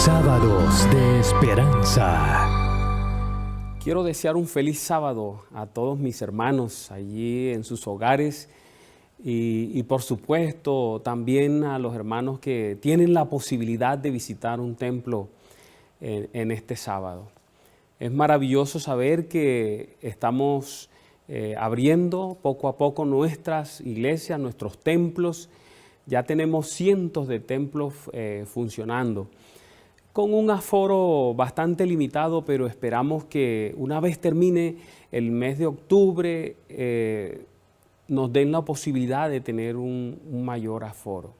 Sábados de Esperanza. Quiero desear un feliz sábado a todos mis hermanos allí en sus hogares y por supuesto también a los hermanos que tienen la posibilidad de visitar un templo en este sábado. Es maravilloso saber que estamos abriendo poco a poco nuestras iglesias, nuestros templos. Ya tenemos cientos de templos funcionando, con un aforo bastante limitado, pero esperamos que una vez termine el mes de octubre nos den la posibilidad de tener un mayor aforo.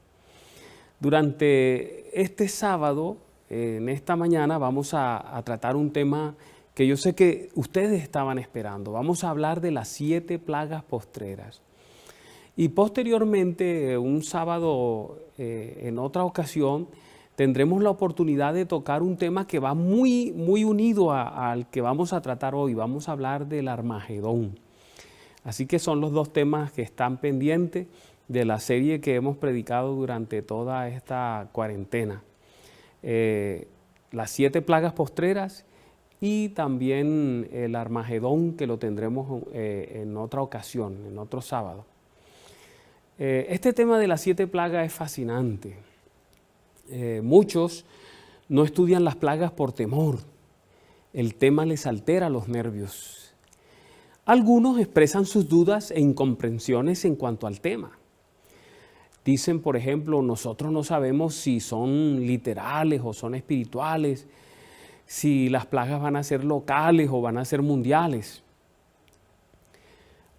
Durante este sábado, en esta mañana, vamos a tratar un tema que yo sé que ustedes estaban esperando. Vamos a hablar de las 7 plagas postreras. Y posteriormente, un sábado, en otra ocasión, tendremos la oportunidad de tocar un tema que va muy unido al que vamos a tratar hoy. Vamos a hablar del Armagedón. Así que son los dos temas que están pendientes de la serie que hemos predicado durante toda esta cuarentena. Las 7 plagas postreras y también el Armagedón, que lo tendremos en otra ocasión, en otro sábado. Este tema de las 7 plagas es fascinante. Muchos no estudian las plagas por temor. El tema les altera los nervios. Algunos expresan sus dudas e incomprensiones en cuanto al tema. Dicen, por ejemplo, nosotros no sabemos si son literales o son espirituales, si las plagas van a ser locales o van a ser mundiales.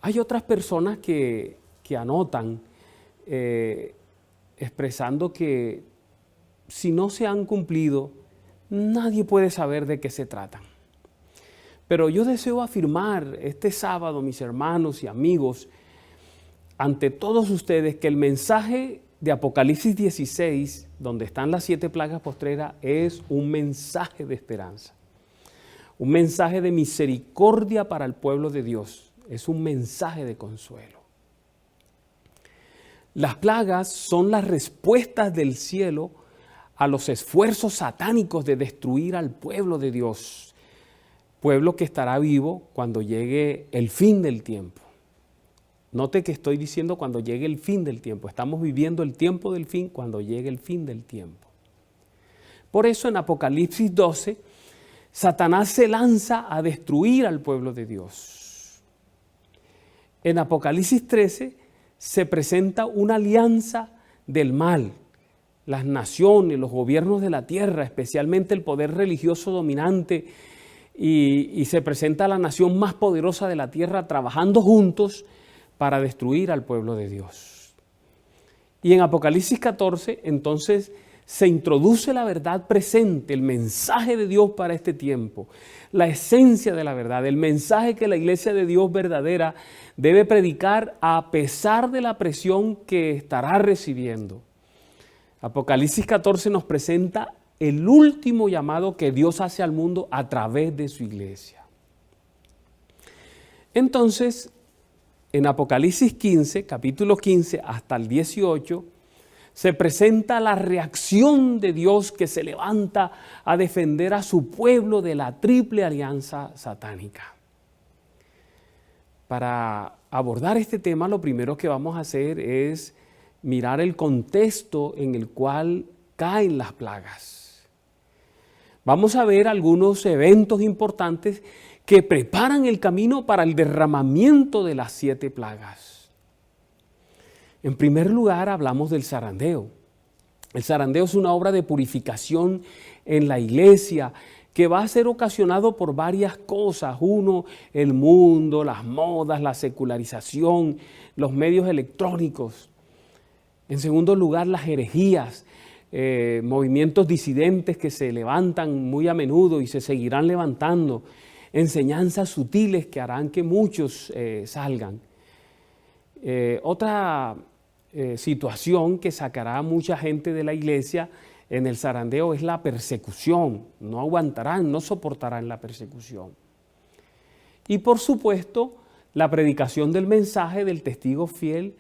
Hay otras personas que anotan expresando que si no se han cumplido, nadie puede saber de qué se tratan. Pero yo deseo afirmar este sábado, mis hermanos y amigos, ante todos ustedes, que el mensaje de Apocalipsis 16, donde están las 7 plagas postreras, es un mensaje de esperanza. Un mensaje de misericordia para el pueblo de Dios. Es un mensaje de consuelo. Las plagas son las respuestas del cielo a los esfuerzos satánicos de destruir al pueblo de Dios, pueblo que estará vivo cuando llegue el fin del tiempo. Note que estoy diciendo cuando llegue el fin del tiempo. Estamos viviendo el tiempo del fin cuando llegue el fin del tiempo. Por eso en Apocalipsis 12, Satanás se lanza a destruir al pueblo de Dios. En Apocalipsis 13 se presenta una alianza del mal. Las naciones, los gobiernos de la tierra, especialmente el poder religioso dominante, y se presenta la nación más poderosa de la tierra trabajando juntos para destruir al pueblo de Dios. Y en Apocalipsis 14, entonces, se introduce la verdad presente, el mensaje de Dios para este tiempo, la esencia de la verdad, el mensaje que la iglesia de Dios verdadera debe predicar a pesar de la presión que estará recibiendo. Apocalipsis 14 nos presenta el último llamado que Dios hace al mundo a través de su iglesia. Entonces, en Apocalipsis 15, capítulo 15 hasta el 18, se presenta la reacción de Dios que se levanta a defender a su pueblo de la triple alianza satánica. Para abordar este tema, lo primero que vamos a hacer es mirar el contexto en el cual caen las plagas. Vamos a ver algunos eventos importantes que preparan el camino para el derramamiento de las 7 plagas. En primer lugar, hablamos del zarandeo. El zarandeo es una obra de purificación en la iglesia que va a ser ocasionado por varias cosas. Uno, el mundo, las modas, la secularización, los medios electrónicos. En segundo lugar, las herejías, movimientos disidentes que se levantan muy a menudo y se seguirán levantando, enseñanzas sutiles que harán que muchos salgan. Otra situación que sacará a mucha gente de la iglesia en el zarandeo es la persecución. No aguantarán, no soportarán la persecución. Y por supuesto, la predicación del mensaje del testigo fiel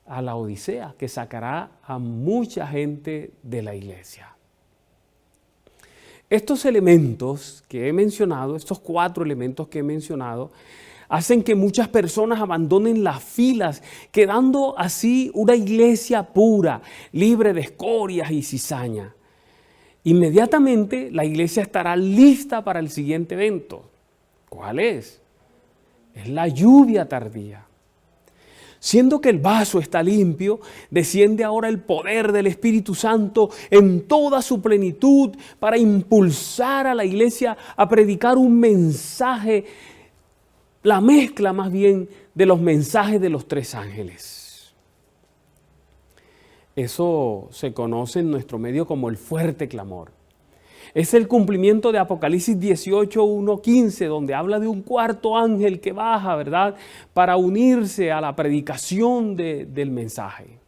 a la Odisea, que sacará a mucha gente de la iglesia. Estos elementos que he mencionado, estos 4 elementos que he mencionado, hacen que muchas personas abandonen las filas, quedando así una iglesia pura, libre de escorias y cizaña. Inmediatamente la iglesia estará lista para el siguiente evento. ¿Cuál es? Es la lluvia tardía. Siendo que el vaso está limpio, desciende ahora el poder del Espíritu Santo en toda su plenitud para impulsar a la iglesia a predicar un mensaje, la mezcla más bien de los mensajes de los 3 ángeles. Eso se conoce en nuestro medio como el fuerte clamor. Es el cumplimiento de Apocalipsis 18, 1, 15, donde habla de un 4º ángel que baja, ¿verdad?, para unirse a la predicación del mensaje.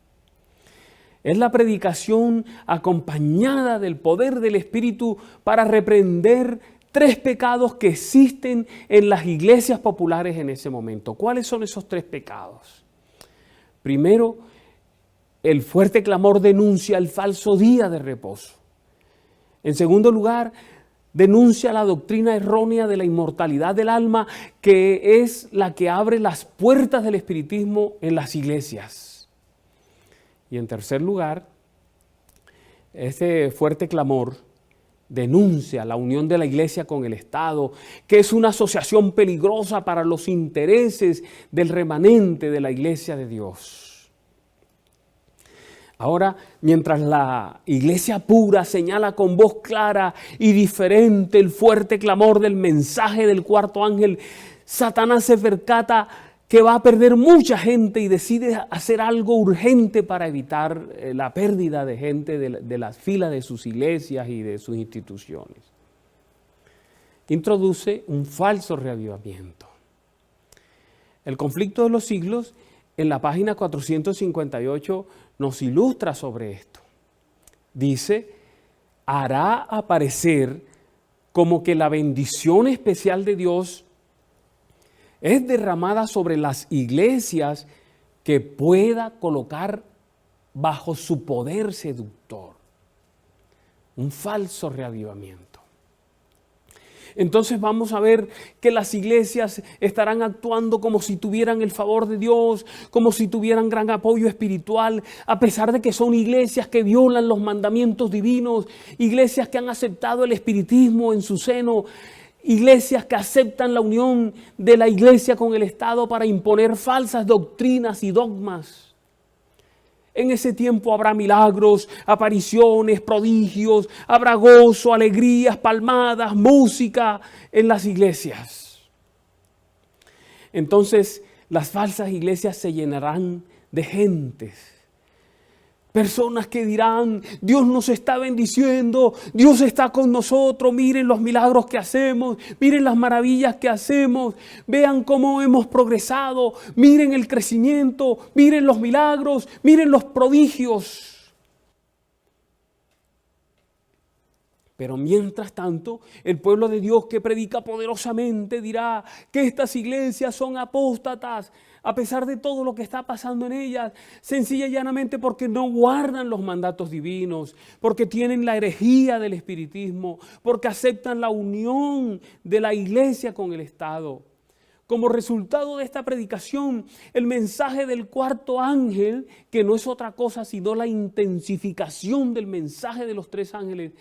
Es la predicación acompañada del poder del Espíritu para reprender 3 pecados que existen en las iglesias populares en ese momento. ¿Cuáles son esos 3 pecados? Primero, el fuerte clamor denuncia el falso día de reposo. En segundo lugar, denuncia la doctrina errónea de la inmortalidad del alma, que es la que abre las puertas del espiritismo en las iglesias. Y en tercer lugar, este fuerte clamor denuncia la unión de la iglesia con el Estado, que es una asociación peligrosa para los intereses del remanente de la iglesia de Dios. Ahora, mientras la iglesia pura señala con voz clara y diferente el fuerte clamor del mensaje del 4º ángel, Satanás se percata que va a perder mucha gente y decide hacer algo urgente para evitar la pérdida de gente de las filas de sus iglesias y de sus instituciones. Introduce un falso reavivamiento. El conflicto de los siglos, en la página 458, nos ilustra sobre esto. Dice, hará aparecer como que la bendición especial de Dios es derramada sobre las iglesias que pueda colocar bajo su poder seductor. Un falso reavivamiento. Entonces vamos a ver que las iglesias estarán actuando como si tuvieran el favor de Dios, como si tuvieran gran apoyo espiritual, a pesar de que son iglesias que violan los mandamientos divinos, iglesias que han aceptado el espiritismo en su seno, iglesias que aceptan la unión de la iglesia con el Estado para imponer falsas doctrinas y dogmas. En ese tiempo habrá milagros, apariciones, prodigios, habrá gozo, alegrías, palmadas, música en las iglesias. Entonces las falsas iglesias se llenarán de gentes. Personas que dirán, Dios nos está bendiciendo, Dios está con nosotros, miren los milagros que hacemos, miren las maravillas que hacemos, vean cómo hemos progresado, miren el crecimiento, miren los milagros, miren los prodigios. Pero mientras tanto, el pueblo de Dios que predica poderosamente dirá que estas iglesias son apóstatas, a pesar de todo lo que está pasando en ellas, sencilla y llanamente porque no guardan los mandatos divinos, porque tienen la herejía del espiritismo, porque aceptan la unión de la iglesia con el Estado. Como resultado de esta predicación, el mensaje del 4º ángel, que no es otra cosa sino la intensificación del mensaje de los 3 ángeles,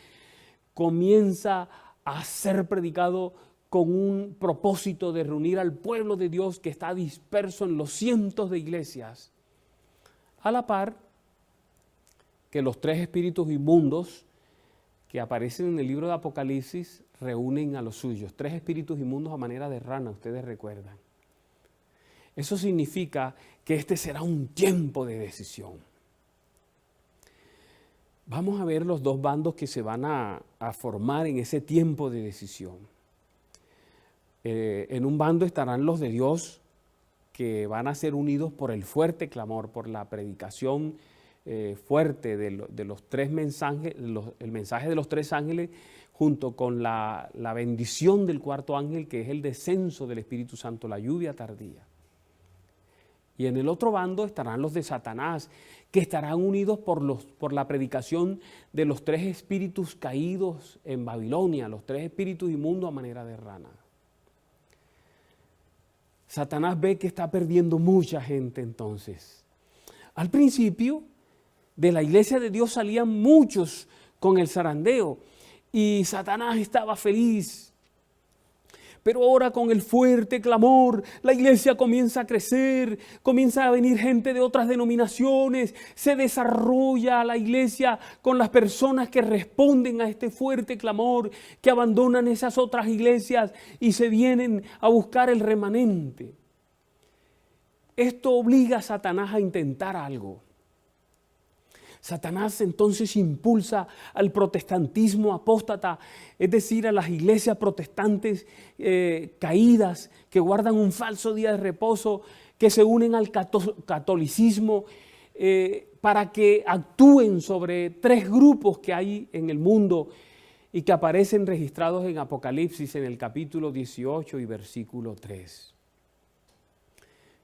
comienza a ser predicado con un propósito de reunir al pueblo de Dios que está disperso en los cientos de iglesias, a la par que los 3 espíritus inmundos que aparecen en el libro de Apocalipsis reúnen a los suyos. 3 espíritus inmundos a manera de rana, ustedes recuerdan. Eso significa que este será un tiempo de decisión. Vamos a ver los 2 bandos que se van a formar en ese tiempo de decisión. En un bando estarán los de Dios, que van a ser unidos por el fuerte clamor, por la predicación fuerte de los 3 mensajes, el mensaje de los 3 ángeles, junto con la bendición del 4º ángel, que es el descenso del Espíritu Santo, la lluvia tardía. Y en el otro bando estarán los de Satanás, que estarán unidos por la predicación de los 3 espíritus caídos en Babilonia, los 3 espíritus inmundos a manera de rana. Satanás ve que está perdiendo mucha gente entonces. Al principio de la iglesia de Dios salían muchos con el zarandeo y Satanás estaba feliz. Pero ahora con el fuerte clamor, la iglesia comienza a crecer, comienza a venir gente de otras denominaciones, se desarrolla la iglesia con las personas que responden a este fuerte clamor, que abandonan esas otras iglesias y se vienen a buscar el remanente. Esto obliga a Satanás a intentar algo. Satanás entonces impulsa al protestantismo apóstata, es decir, a las iglesias protestantes caídas que guardan un falso día de reposo, que se unen al catolicismo para que actúen sobre 3 grupos que hay en el mundo y que aparecen registrados en Apocalipsis en el capítulo 18 y versículo 3.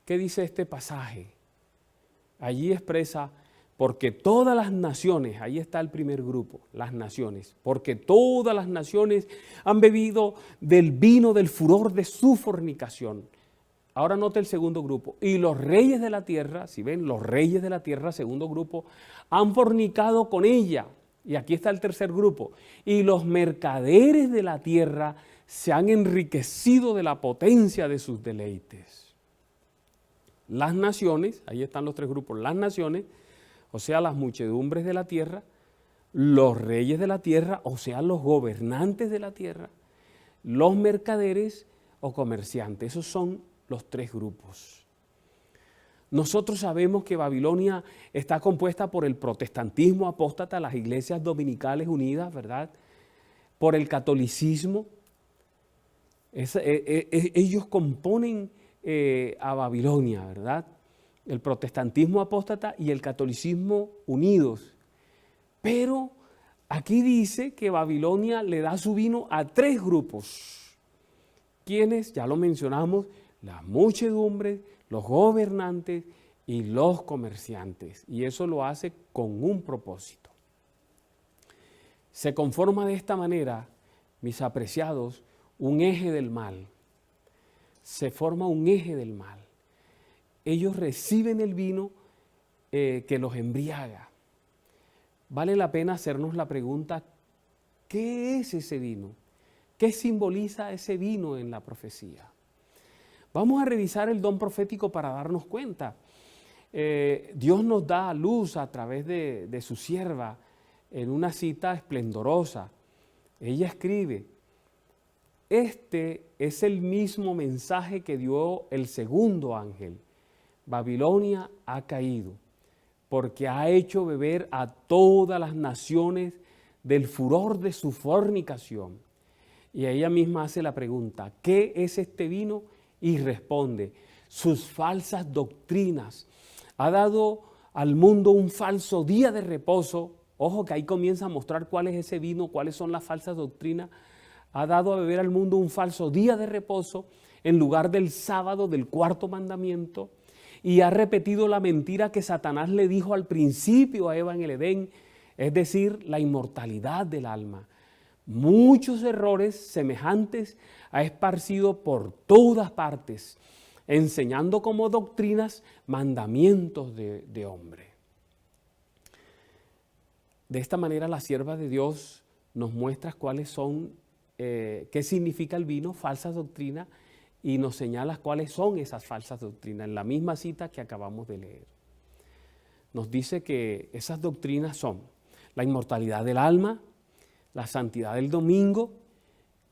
¿Qué dice este pasaje? Allí expresa: porque todas las naciones, ahí está el primer grupo, las naciones, porque todas las naciones han bebido del vino del furor de su fornicación. Ahora note el segundo grupo. Y los reyes de la tierra, si ven, los reyes de la tierra, segundo grupo, han fornicado con ella. Y aquí está el tercer grupo. Y los mercaderes de la tierra se han enriquecido de la potencia de sus deleites. Las naciones, ahí están los 3 grupos, las naciones, o sea, las muchedumbres de la tierra, los reyes de la tierra, o sea, los gobernantes de la tierra, los mercaderes o comerciantes. Esos son los 3 grupos. Nosotros sabemos que Babilonia está compuesta por el protestantismo apóstata, las iglesias dominicales unidas, ¿verdad? Por el catolicismo. Ellos componen a Babilonia, ¿verdad? El protestantismo apóstata y el catolicismo unidos. Pero aquí dice que Babilonia le da su vino a 3 grupos. ¿Quiénes? Ya lo mencionamos: las muchedumbres, los gobernantes y los comerciantes. Y eso lo hace con un propósito. Se conforma de esta manera, mis apreciados, un eje del mal. Se forma un eje del mal. Ellos reciben el vino que los embriaga. Vale la pena hacernos la pregunta: ¿qué es ese vino? ¿Qué simboliza ese vino en la profecía? Vamos a revisar el don profético para darnos cuenta. Dios nos da a luz a través de su sierva en una cita esplendorosa. Ella escribe: este es el mismo mensaje que dio el segundo ángel. Babilonia ha caído, porque ha hecho beber a todas las naciones del furor de su fornicación. Y ella misma hace la pregunta: ¿qué es este vino? Y responde: sus falsas doctrinas. Ha dado al mundo un falso día de reposo. Ojo que ahí comienza a mostrar cuál es ese vino, cuáles son las falsas doctrinas. Ha dado a beber al mundo un falso día de reposo en lugar del sábado del 4º mandamiento. Y ha repetido la mentira que Satanás le dijo al principio a Eva en el Edén, es decir, la inmortalidad del alma. Muchos errores semejantes ha esparcido por todas partes, enseñando como doctrinas mandamientos de hombre. De esta manera la sierva de Dios nos muestra cuáles son, qué significa el vino, falsas doctrinas, y nos señala cuáles son esas falsas doctrinas en la misma cita que acabamos de leer. Nos dice que esas doctrinas son la inmortalidad del alma, la santidad del domingo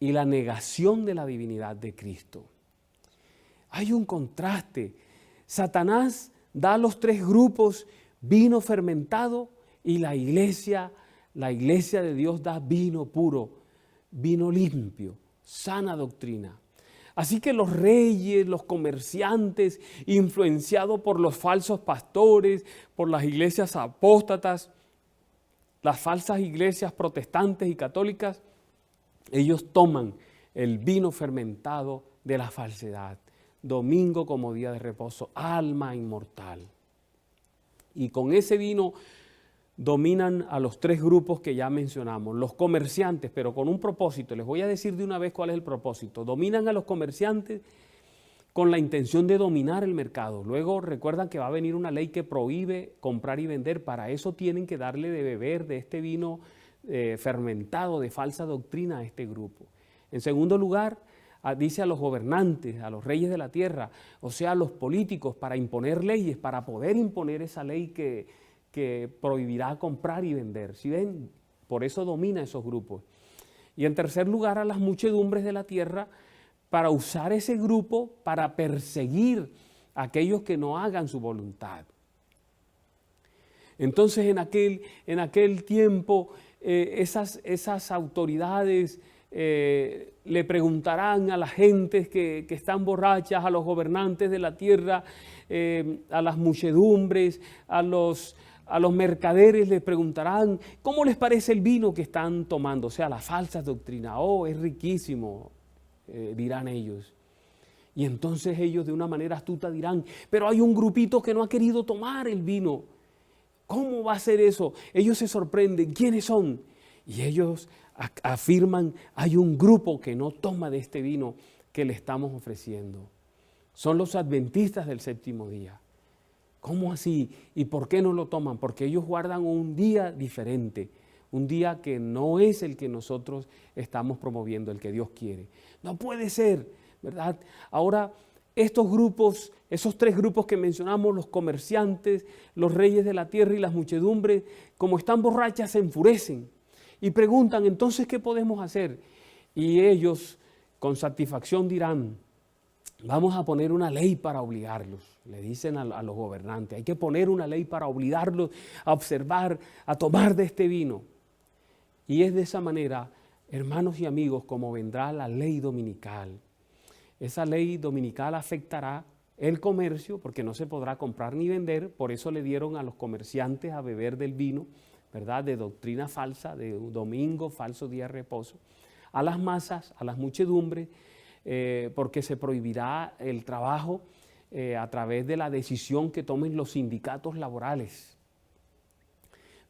y la negación de la divinidad de Cristo. Hay un contraste. Satanás da a los 3 grupos vino fermentado y la iglesia de Dios da vino puro, vino limpio, sana doctrina. Así que los reyes, los comerciantes, influenciados por los falsos pastores, por las iglesias apóstatas, las falsas iglesias protestantes y católicas, ellos toman el vino fermentado de la falsedad, domingo como día de reposo, alma inmortal. Y con ese vino dominan a los tres grupos que ya mencionamos, los comerciantes, pero con un propósito. Les voy a decir de una vez cuál es el propósito. Dominan a los comerciantes con la intención de dominar el mercado. Luego recuerdan que va a venir una ley que prohíbe comprar y vender. Para eso tienen que darle de beber de este vino fermentado de falsa doctrina a este grupo. En segundo lugar, dice a los gobernantes, a los reyes de la tierra, o sea, a los políticos, para imponer leyes, para poder imponer esa ley que prohibirá comprar y vender. ¿Sí ven? Por eso domina esos grupos. Y en tercer lugar, a las muchedumbres de la tierra, para usar ese grupo para perseguir a aquellos que no hagan su voluntad. Entonces en aquel tiempo esas autoridades le preguntarán a las gentes que están borrachas, a los gobernantes de la tierra, a las muchedumbres, a los mercaderes les preguntarán, ¿cómo les parece el vino que están tomando? O sea, la falsa doctrina. Oh, es riquísimo, dirán ellos. Y entonces ellos de una manera astuta dirán, pero hay un grupito que no ha querido tomar el vino. ¿Cómo va a ser eso? Ellos se sorprenden, ¿quiénes son? Y ellos afirman, hay un grupo que no toma de este vino que le estamos ofreciendo. Son los adventistas del séptimo día. ¿Cómo así? ¿Y por qué no lo toman? Porque ellos guardan un día diferente, un día que no es el que nosotros estamos promoviendo, el que Dios quiere. No puede ser, ¿verdad? Ahora, estos grupos, esos tres grupos que mencionamos, los comerciantes, los reyes de la tierra y las muchedumbres, como están borrachas, se enfurecen y preguntan, entonces, ¿qué podemos hacer? Y ellos, con satisfacción, dirán, vamos a poner una ley para obligarlos. Le dicen a los gobernantes, hay que poner una ley para obligarlos a observar, a tomar de este vino. Y es de esa manera, hermanos y amigos, como vendrá la ley dominical. Esa ley dominical afectará el comercio, porque no se podrá comprar ni vender, por eso le dieron a los comerciantes a beber del vino, ¿verdad?, de doctrina falsa, de domingo, falso día de reposo, a las masas, a las muchedumbres, porque se prohibirá el trabajo a través de la decisión que tomen los sindicatos laborales.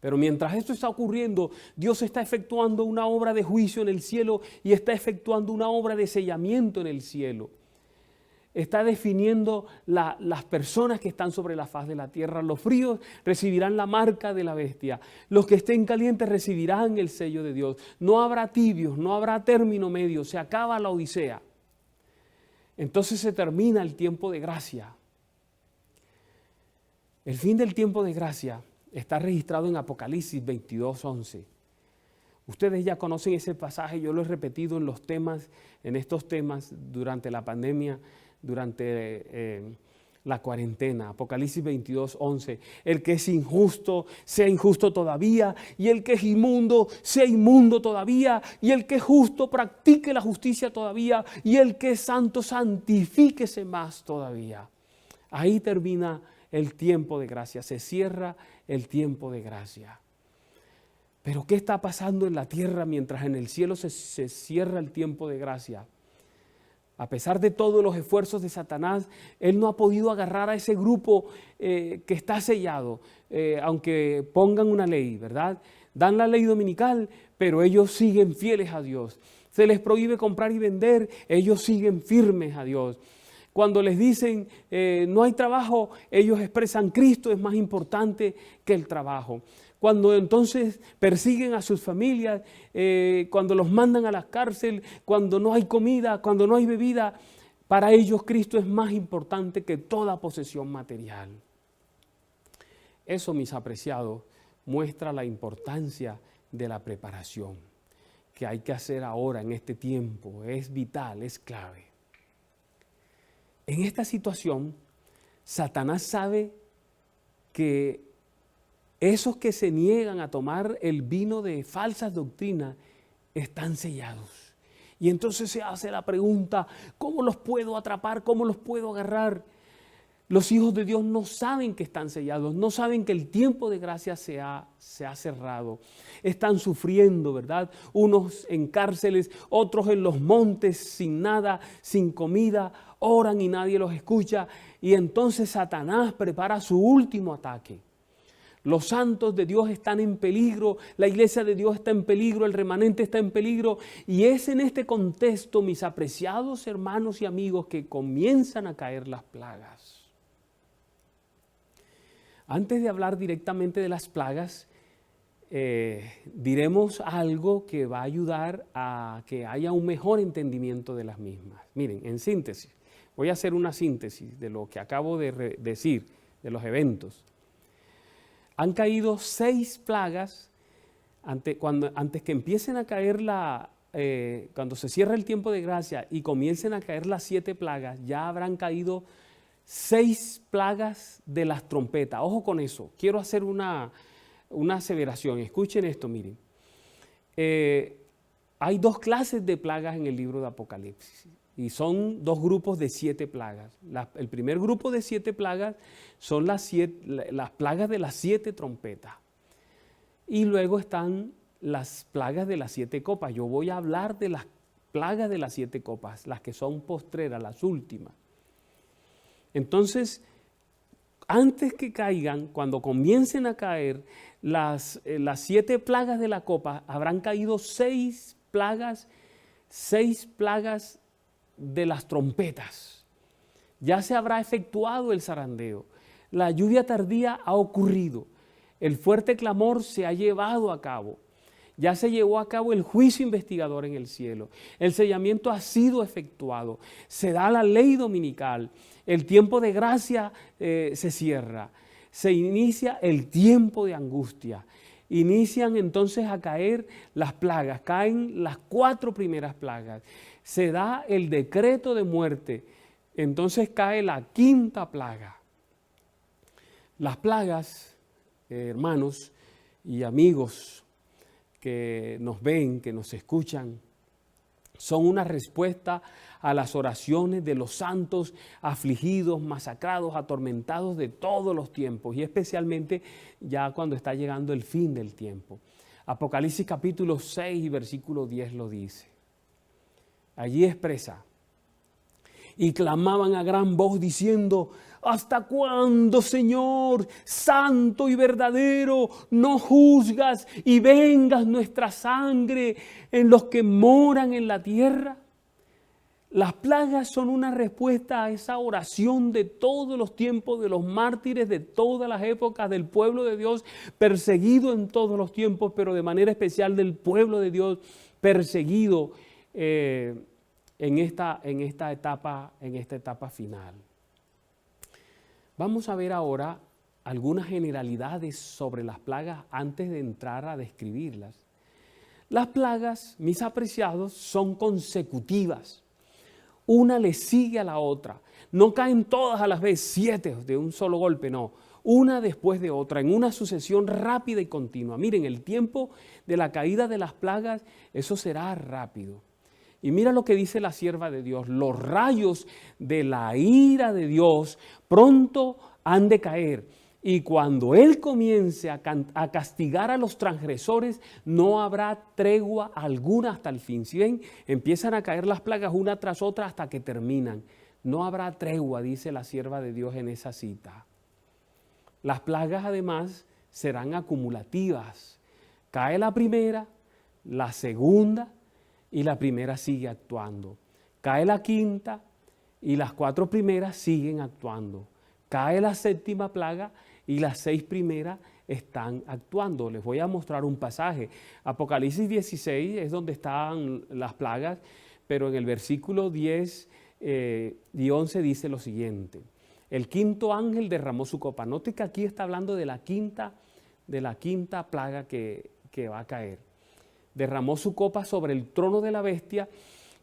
Pero mientras esto está ocurriendo, Dios está efectuando una obra de juicio en el cielo y está efectuando una obra de sellamiento en el cielo. Está definiendo las personas que están sobre la faz de la tierra. Los fríos recibirán la marca de la bestia. Los que estén calientes recibirán el sello de Dios. No habrá tibios, no habrá término medio, se acaba la odisea. Entonces se termina el tiempo de gracia. El fin del tiempo de gracia está registrado en Apocalipsis 22:11. Ustedes ya conocen ese pasaje, yo lo he repetido en estos temas durante la pandemia, durante la cuarentena. Apocalipsis 22:11. El que es injusto, sea injusto todavía, y el que es inmundo, sea inmundo todavía, y el que es justo, practique la justicia todavía, y el que es santo, santifíquese más todavía. Ahí termina el tiempo de gracia, se cierra el tiempo de gracia. Pero ¿qué está pasando en la tierra mientras en el cielo se cierra el tiempo de gracia? A pesar de todos los esfuerzos de Satanás, él no ha podido agarrar a ese grupo que está sellado, aunque pongan una ley, ¿verdad? Dan la ley dominical, pero ellos siguen fieles a Dios. Se les prohíbe comprar y vender, ellos siguen firmes a Dios. Cuando les dicen no hay trabajo, ellos expresan Cristo es más importante que el trabajo. Cuando entonces persiguen a sus familias, cuando los mandan a la cárcel, cuando no hay comida, cuando no hay bebida, para ellos Cristo es más importante que toda posesión material. Eso, mis apreciados, muestra la importancia de la preparación que hay que hacer ahora en este tiempo. Es vital, es clave. En esta situación, Satanás sabe que esos que se niegan a tomar el vino de falsas doctrinas están sellados. Y entonces se hace la pregunta, ¿cómo los puedo atrapar? ¿Cómo los puedo agarrar? Los hijos de Dios no saben que están sellados, no saben que el tiempo de gracia se ha cerrado. Están sufriendo, ¿verdad? Unos en cárceles, otros en los montes sin nada, sin comida, oran y nadie los escucha. Y entonces Satanás prepara su último ataque. Los santos de Dios están en peligro, la iglesia de Dios está en peligro, el remanente está en peligro. Y es en este contexto, mis apreciados hermanos y amigos, que comienzan a caer las plagas. Antes de hablar directamente de las plagas, diremos algo que va a ayudar a que haya un mejor entendimiento de las mismas. Miren, en síntesis, voy a hacer una síntesis de lo que acabo de decir, de los eventos. Han caído 6 plagas antes que empiecen a caer cuando se cierra el tiempo de gracia y comiencen a caer las 7 plagas, ya habrán caído 6 plagas de las trompetas. Ojo con eso, quiero hacer una aseveración. Escuchen esto, miren. Hay 2 clases de plagas en el libro de Apocalipsis y son 2 grupos de 7 plagas. El primer grupo de 7 plagas son las plagas de las 7 trompetas. Y luego están las plagas de las 7 copas. Yo voy a hablar de las plagas de las 7 copas, las que son postreras, las últimas. Entonces, antes que caigan, cuando comiencen a caer las 7 plagas de la copa, habrán caído 6 plagas de las trompetas. Ya se habrá efectuado el zarandeo. La lluvia tardía ha ocurrido. El fuerte clamor se ha llevado a cabo. Ya se llevó a cabo el juicio investigador en el cielo. El sellamiento ha sido efectuado. Se da la ley dominical. El tiempo de gracia se cierra. Se inicia el tiempo de angustia. Inician entonces a caer las plagas. Caen las 4 primeras plagas. Se da el decreto de muerte. Entonces cae la 5ª plaga. Las plagas, hermanos y amigos que nos ven, que nos escuchan, son una respuesta a las oraciones de los santos afligidos, masacrados, atormentados de todos los tiempos y especialmente ya cuando está llegando el fin del tiempo. Apocalipsis capítulo 6 y versículo 10 lo dice. Allí expresa: y clamaban a gran voz diciendo: ¿hasta cuándo, Señor, santo y verdadero, no juzgas y vengas nuestra sangre en los que moran en la tierra? Las plagas son una respuesta a esa oración de todos los tiempos, de los mártires de todas las épocas, del pueblo de Dios perseguido en todos los tiempos, pero de manera especial del pueblo de Dios perseguido en esta etapa final. Vamos a ver ahora algunas generalidades sobre las plagas antes de entrar a describirlas. Las plagas, mis apreciados, son consecutivas. Una le sigue a la otra. No caen todas a la vez, 7 de un solo golpe, no. Una después de otra, en una sucesión rápida y continua. Miren, el tiempo de la caída de las plagas, eso será rápido. Y mira lo que dice la sierva de Dios: los rayos de la ira de Dios pronto han de caer, y cuando Él comience a castigar a los transgresores, no habrá tregua alguna hasta el fin. Si ven, empiezan a caer las plagas una tras otra hasta que terminan. No habrá tregua, dice la sierva de Dios en esa cita. Las plagas además serán acumulativas. Cae la primera, la segunda, y la primera sigue actuando. Cae la 5ª y las 4 primeras siguen actuando. Cae la 7ª plaga y las 6 primeras están actuando. Les voy a mostrar un pasaje. Apocalipsis 16 es donde están las plagas, pero en el versículo 10 y 11 dice lo siguiente: el 5º ángel derramó su copa. Note que aquí está hablando de la quinta plaga que va a caer. Derramó su copa sobre el trono de la bestia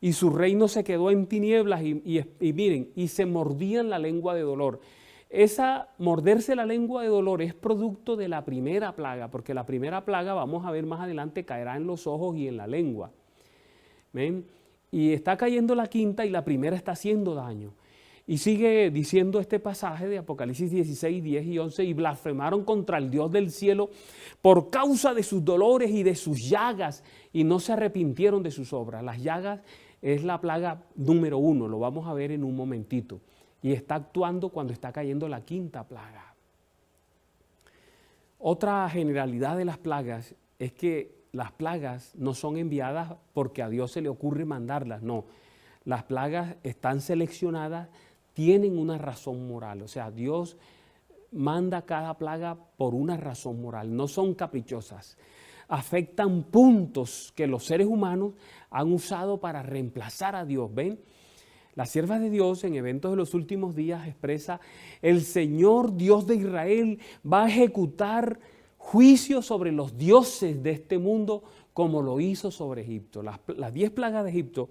y su reino se quedó en tinieblas y miren, y se mordían la lengua de dolor. Esa morderse la lengua de dolor es producto de la primera plaga, porque la primera plaga, vamos a ver más adelante, caerá en los ojos y en la lengua. ¿Ven? Y está cayendo la 5ª y la primera está haciendo daño. Y sigue diciendo este pasaje de Apocalipsis 16, 10 y 11, y blasfemaron contra el Dios del cielo por causa de sus dolores y de sus llagas, y no se arrepintieron de sus obras. Las llagas es la plaga número 1, lo vamos a ver en un momentito, y está actuando cuando está cayendo la quinta plaga. Otra generalidad de las plagas es que las plagas no son enviadas porque a Dios se le ocurre mandarlas, no. Las plagas están seleccionadas, tienen una razón moral, o sea, Dios manda cada plaga por una razón moral, no son caprichosas. Afectan puntos que los seres humanos han usado para reemplazar a Dios, ¿ven? La sierva de Dios en Eventos de los Últimos Días expresa: el Señor Dios de Israel va a ejecutar juicio sobre los dioses de este mundo como lo hizo sobre Egipto. Las 10 plagas de Egipto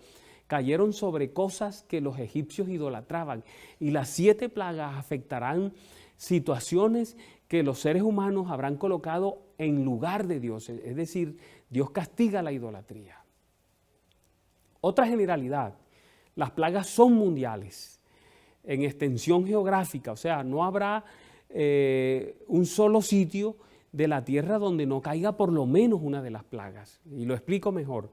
cayeron sobre cosas que los egipcios idolatraban, y las 7 plagas afectarán situaciones que los seres humanos habrán colocado en lugar de Dios, es decir, Dios castiga la idolatría. Otra generalidad: las plagas son mundiales en extensión geográfica, o sea, no habrá un solo sitio de la tierra donde no caiga por lo menos una de las plagas. Y lo explico mejor.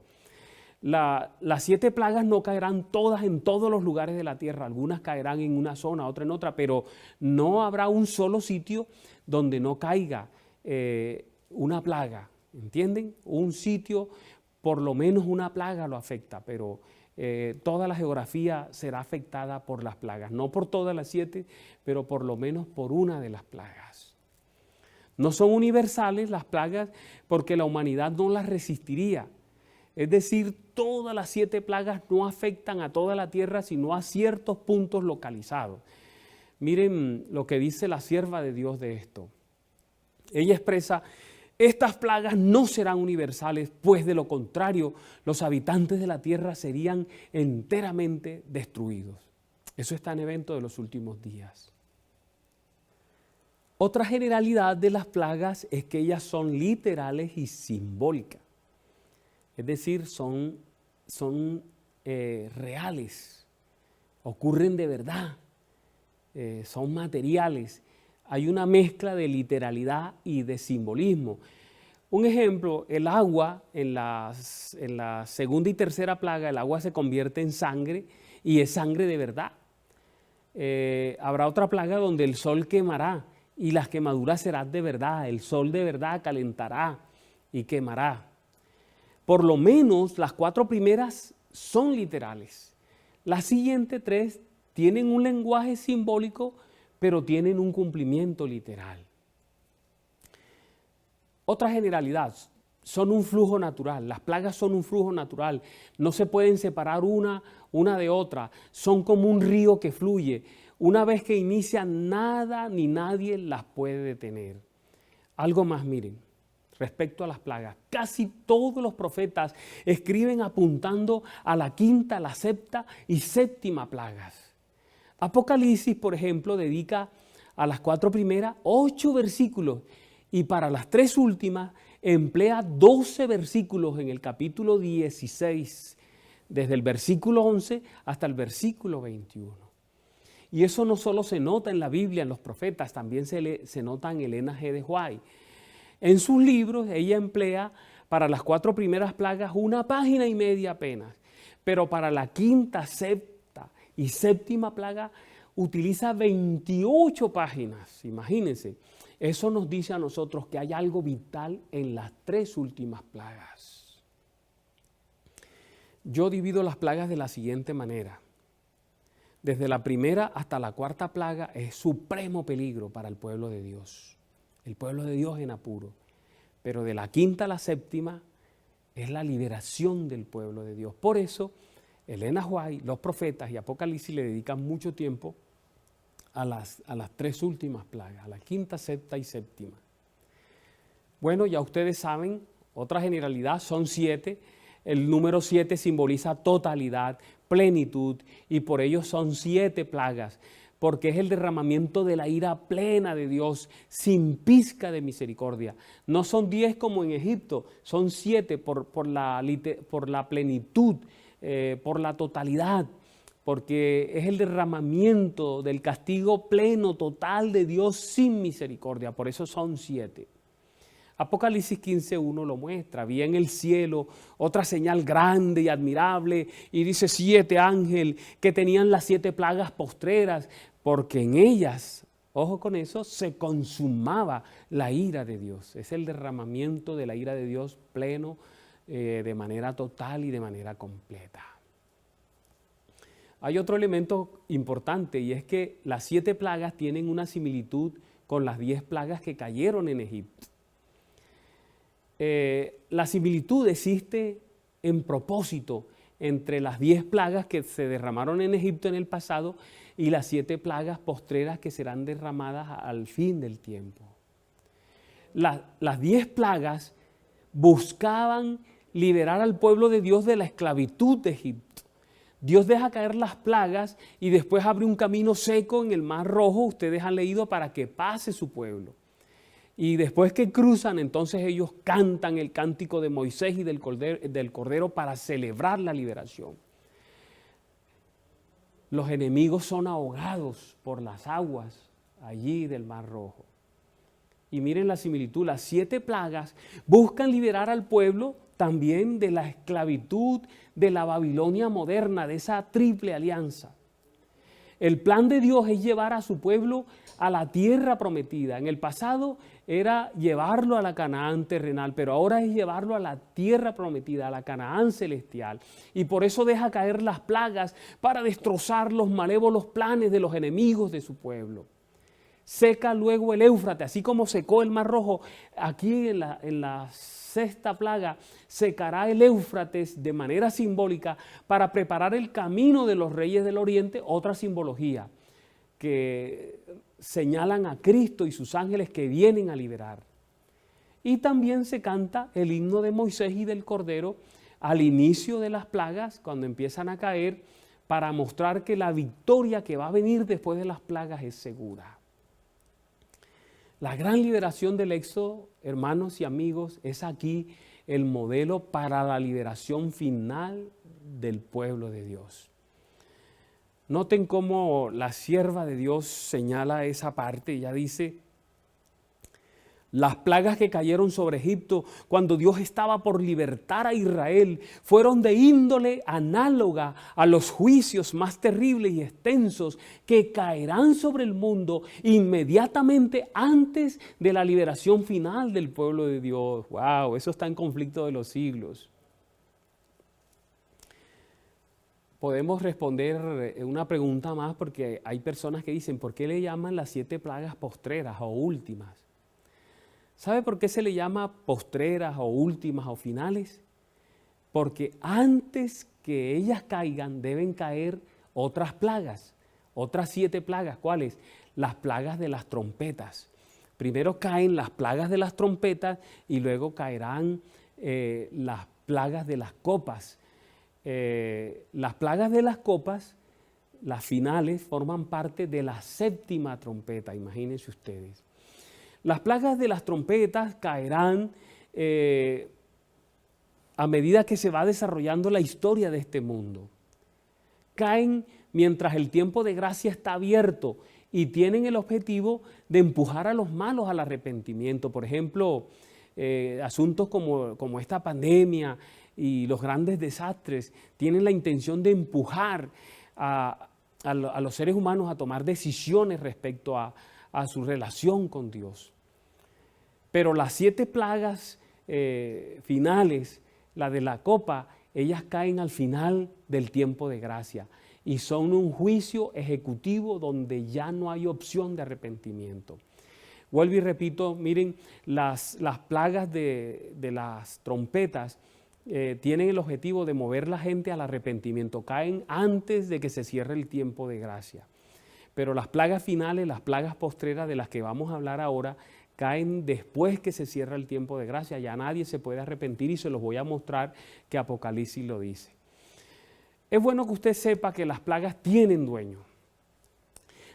Las 7 plagas no caerán todas en todos los lugares de la tierra, algunas caerán en una zona, otra en otra, pero no habrá un solo sitio donde no caiga una plaga, ¿entienden? Un sitio, por lo menos una plaga lo afecta, pero toda la geografía será afectada por las plagas, no por todas las 7, pero por lo menos por una de las plagas. No son universales las plagas porque la humanidad no las resistiría. Es decir, todas las 7 plagas no afectan a toda la tierra, sino a ciertos puntos localizados. Miren lo que dice la sierva de Dios de esto. Ella expresa: estas plagas no serán universales, pues de lo contrario, los habitantes de la tierra serían enteramente destruidos. Eso está en Eventos de los Últimos Días. Otra generalidad de las plagas es que ellas son literales y simbólicas. Es decir, son reales, ocurren de verdad, son materiales. Hay una mezcla de literalidad y de simbolismo. Un ejemplo: el agua, en la segunda y tercera plaga, el agua se convierte en sangre y es sangre de verdad. Habrá otra plaga donde el sol quemará y las quemaduras serán de verdad, el sol de verdad calentará y quemará. Por lo menos las 4 primeras son literales. Las siguientes 3 tienen un lenguaje simbólico, pero tienen un cumplimiento literal. Otra generalidad: son un flujo natural. Las plagas son un flujo natural. No se pueden separar una de otra. Son como un río que fluye. Una vez que inicia, nada ni nadie las puede detener. Algo más, miren, respecto a las plagas. Casi todos los profetas escriben apuntando a la quinta, la sexta y séptima plagas. Apocalipsis, por ejemplo, dedica a las 4 primeras 8 versículos y para las 3 últimas emplea 12 versículos en el capítulo 16, desde el versículo 11 hasta el versículo 21. Y eso no solo se nota en la Biblia, en los profetas, también se nota en Elena G. de White. En sus libros ella emplea para las 4 primeras plagas 1,5 páginas apenas, pero para la quinta, sexta y séptima plaga utiliza 28 páginas, imagínense. Eso nos dice a nosotros que hay algo vital en las 3 últimas plagas. Yo divido las plagas de la siguiente manera. Desde la primera hasta la 4ª plaga es supremo peligro para el pueblo de Dios. El pueblo de Dios en apuro. Pero de la 5ª a la 7ª es la liberación del pueblo de Dios. Por eso, Elena White, los profetas y Apocalipsis le dedican mucho tiempo a las 3 últimas plagas, a la 5ª, 6ª y 7ª. Bueno, ya ustedes saben, otra generalidad son 7. El número 7 simboliza totalidad, plenitud, y por ello son 7 plagas, porque es el derramamiento de la ira plena de Dios, sin pizca de misericordia. No son 10 como en Egipto, son 7 por la plenitud, por la totalidad, porque es el derramamiento del castigo pleno, total de Dios sin misericordia. Por eso son 7. Apocalipsis 15:1 lo muestra. Vi en el cielo otra señal grande y admirable, y dice 7 ángeles que tenían las 7 plagas postreras, porque en ellas, ojo con eso, se consumaba la ira de Dios. Es el derramamiento de la ira de Dios pleno, de manera total y de manera completa. Hay otro elemento importante, y es que las 7 plagas tienen una similitud con las 10 plagas que cayeron en Egipto. La similitud existe en propósito entre las 10 plagas que se derramaron en Egipto en el pasado y las 7 plagas postreras que serán derramadas al fin del tiempo. Las 10 plagas buscaban liberar al pueblo de Dios de la esclavitud de Egipto. Dios deja caer las plagas y después abre un camino seco en el Mar Rojo, ustedes han leído, para que pase su pueblo. Y después que cruzan, entonces ellos cantan el cántico de Moisés y del Cordero para celebrar la liberación. Los enemigos son ahogados por las aguas allí del Mar Rojo. Y miren la similitud, las 7 plagas buscan liberar al pueblo también de la esclavitud de la Babilonia moderna, de esa triple alianza. El plan de Dios es llevar a su pueblo a la tierra prometida. En el pasado era llevarlo a la Canaán terrenal, pero ahora es llevarlo a la tierra prometida, a la Canaán celestial. Y por eso deja caer las plagas para destrozar los malévolos planes de los enemigos de su pueblo. Seca luego el Éufrates, así como secó el Mar Rojo. Aquí en la 6ª plaga secará el Éufrates de manera simbólica para preparar el camino de los reyes del oriente, otra simbología que señalan a Cristo y sus ángeles que vienen a liberar. Y también se canta el himno de Moisés y del Cordero al inicio de las plagas, cuando empiezan a caer, para mostrar que la victoria que va a venir después de las plagas es segura. La gran liberación del Éxodo, hermanos y amigos, es aquí el modelo para la liberación final del pueblo de Dios. Noten cómo la sierva de Dios señala esa parte. Ella dice: las plagas que cayeron sobre Egipto cuando Dios estaba por libertar a Israel fueron de índole análoga a los juicios más terribles y extensos que caerán sobre el mundo inmediatamente antes de la liberación final del pueblo de Dios. ¡Wow! Eso está en conflicto de los siglos. Podemos responder una pregunta más, porque hay personas que dicen: ¿por qué le llaman las 7 plagas postreras o últimas? ¿Sabe por qué se le llama postreras o últimas o finales? Porque antes que ellas caigan deben caer otras plagas, otras 7 plagas. ¿Cuáles? Las plagas de las trompetas. Primero caen las plagas de las trompetas y luego caerán las plagas de las copas. Las plagas de las copas, las finales, forman parte de la 7ª trompeta, imagínense ustedes. Las plagas de las trompetas caerán a medida que se va desarrollando la historia de este mundo. Caen mientras el tiempo de gracia está abierto y tienen el objetivo de empujar a los malos al arrepentimiento. Por ejemplo, asuntos como esta pandemia y los grandes desastres tienen la intención de empujar a los seres humanos a tomar decisiones respecto a su relación con Dios. Pero las 7 plagas finales, la de la copa, ellas caen al final del tiempo de gracia y son un juicio ejecutivo donde ya no hay opción de arrepentimiento. Vuelvo y repito, miren, las plagas de las trompetas tienen el objetivo de mover la gente al arrepentimiento, caen antes de que se cierre el tiempo de gracia. Pero las plagas finales, las plagas postreras de las que vamos a hablar ahora, caen después que se cierra el tiempo de gracia. Ya nadie se puede arrepentir y se los voy a mostrar que Apocalipsis lo dice. Es bueno que usted sepa que las plagas tienen dueño.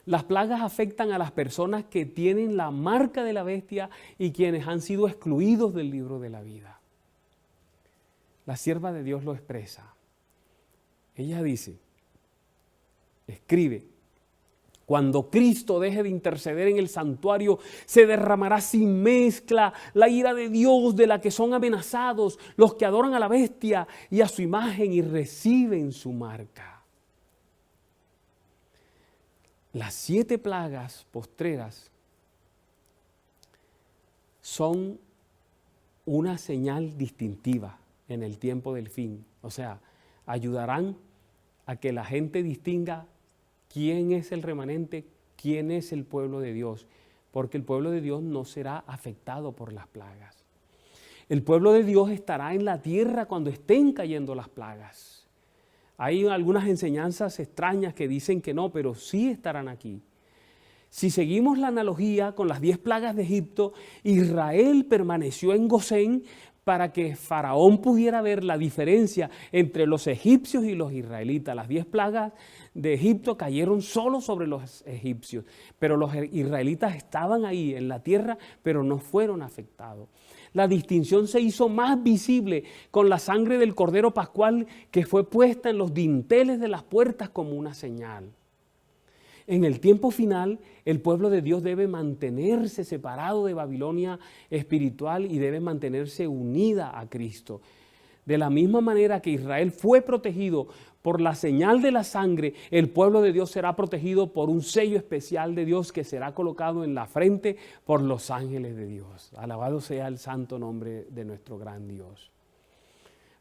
Las plagas afectan a las personas que tienen la marca de la bestia y quienes han sido excluidos del libro de la vida. La sierva de Dios lo expresa. Ella dice: escribe: cuando Cristo deje de interceder en el santuario, se derramará sin mezcla la ira de Dios, de la que son amenazados los que adoran a la bestia y a su imagen y reciben su marca. Las 7 plagas postreras son una señal distintiva en el tiempo del fin. O sea, ayudarán a que la gente distinga quién es el remanente, quién es el pueblo de Dios, porque el pueblo de Dios no será afectado por las plagas. El pueblo de Dios estará en la tierra cuando estén cayendo las plagas. Hay algunas enseñanzas extrañas que dicen que no, pero sí estarán aquí. Si seguimos la analogía con las 10 plagas de Egipto, Israel permaneció en Gosén para que Faraón pudiera ver la diferencia entre los egipcios y los israelitas. Las 10 plagas de Egipto cayeron solo sobre los egipcios, pero los israelitas estaban ahí en la tierra, pero no fueron afectados. La distinción se hizo más visible con la sangre del Cordero Pascual que fue puesta en los dinteles de las puertas como una señal. En el tiempo final, el pueblo de Dios debe mantenerse separado de Babilonia espiritual y debe mantenerse unida a Cristo. De la misma manera que Israel fue protegido por la señal de la sangre, el pueblo de Dios será protegido por un sello especial de Dios que será colocado en la frente por los ángeles de Dios. Alabado sea el santo nombre de nuestro gran Dios.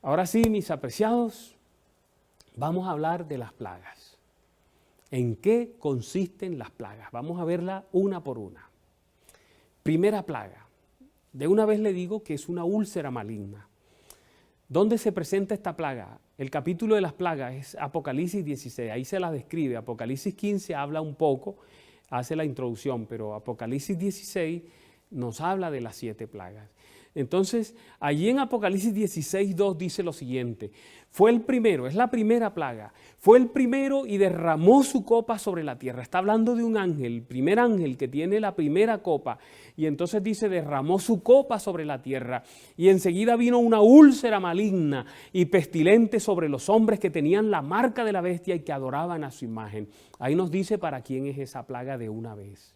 Ahora sí, mis apreciados, vamos a hablar de las plagas. ¿En qué consisten las plagas? Vamos a verla una por una. Primera plaga. De una vez le digo que es una úlcera maligna. ¿Dónde se presenta esta plaga? El capítulo de las plagas es Apocalipsis 16, ahí se las describe. Apocalipsis 15 habla un poco, hace la introducción, pero Apocalipsis 16 nos habla de las 7 plagas. Entonces, allí en Apocalipsis 16:2 dice lo siguiente: fue el primero, es la primera plaga, fue el primero y derramó su copa sobre la tierra. Está hablando de un ángel, el primer ángel que tiene la primera copa, y entonces dice: derramó su copa sobre la tierra, y enseguida vino una úlcera maligna y pestilente sobre los hombres que tenían la marca de la bestia y que adoraban a su imagen. Ahí nos dice para quién es esa plaga de una vez.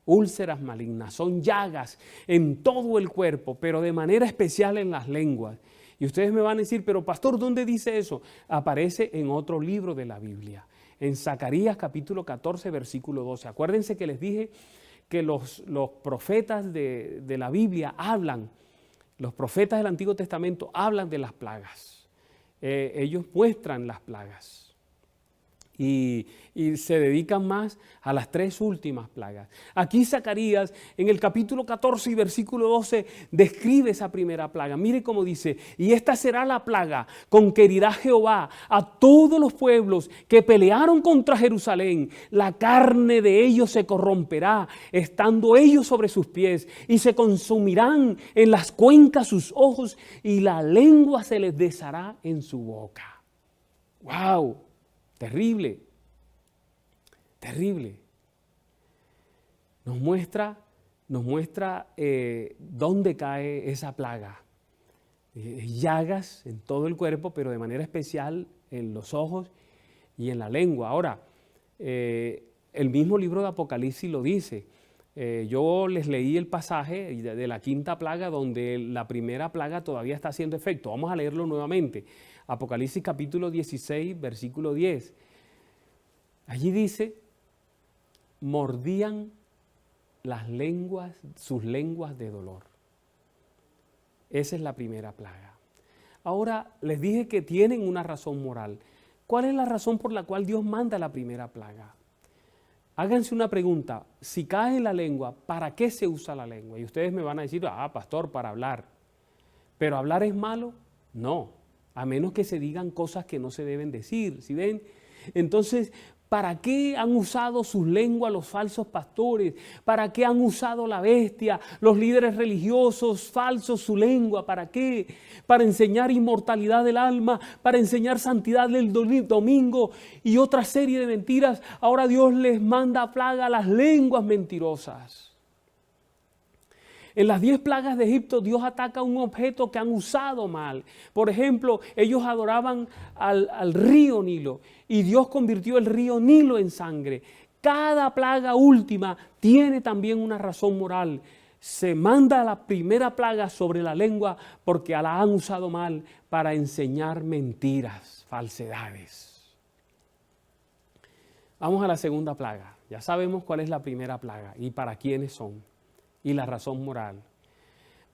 Úlceras malignas, son llagas en todo el cuerpo, pero de manera especial en las lenguas. Y ustedes me van a decir: pero pastor, ¿dónde dice eso? Aparece en otro libro de la Biblia, en Zacarías capítulo 14, versículo 12. Acuérdense que les dije que los profetas de la Biblia hablan, los profetas del Antiguo Testamento hablan de las plagas. Ellos muestran las plagas. Y se dedican más a las 3 últimas plagas. Aquí Zacarías en el capítulo 14 y versículo 12 describe esa primera plaga. Mire cómo dice: y esta será la plaga con que herirá Jehová a todos los pueblos que pelearon contra Jerusalén. La carne de ellos se corromperá, estando ellos sobre sus pies, y se consumirán en las cuencas sus ojos, y la lengua se les deshará en su boca. ¡Wow! Terrible, terrible. Nos muestra dónde cae esa plaga. Llagas en todo el cuerpo, pero de manera especial en los ojos y en la lengua. Ahora, el mismo libro de Apocalipsis lo dice. Yo les leí el pasaje de la 5ª plaga, donde la primera plaga todavía está haciendo efecto. Vamos a leerlo nuevamente. Apocalipsis capítulo 16, versículo 10. Allí dice: mordían las lenguas, sus lenguas de dolor. Esa es la primera plaga. Ahora, les dije que tienen una razón moral. ¿Cuál es la razón por la cual Dios manda la primera plaga? Háganse una pregunta: si cae en la lengua, ¿para qué se usa la lengua? Y ustedes me van a decir: pastor, para hablar. ¿Pero hablar es malo? No, a menos que se digan cosas que no se deben decir, ¿sí ven? Entonces, ¿para qué han usado sus lenguas los falsos pastores? ¿Para qué han usado la bestia, los líderes religiosos falsos, su lengua? ¿Para qué? Para enseñar inmortalidad del alma, para enseñar santidad del domingo y otra serie de mentiras. Ahora Dios les manda plaga a las lenguas mentirosas. En las 10 plagas de Egipto, Dios ataca un objeto que han usado mal. Por ejemplo, ellos adoraban al río Nilo y Dios convirtió el río Nilo en sangre. Cada plaga última tiene también una razón moral. Se manda la primera plaga sobre la lengua porque la han usado mal para enseñar mentiras, falsedades. Vamos a la segunda plaga. Ya sabemos cuál es la primera plaga y para quiénes son y la razón moral.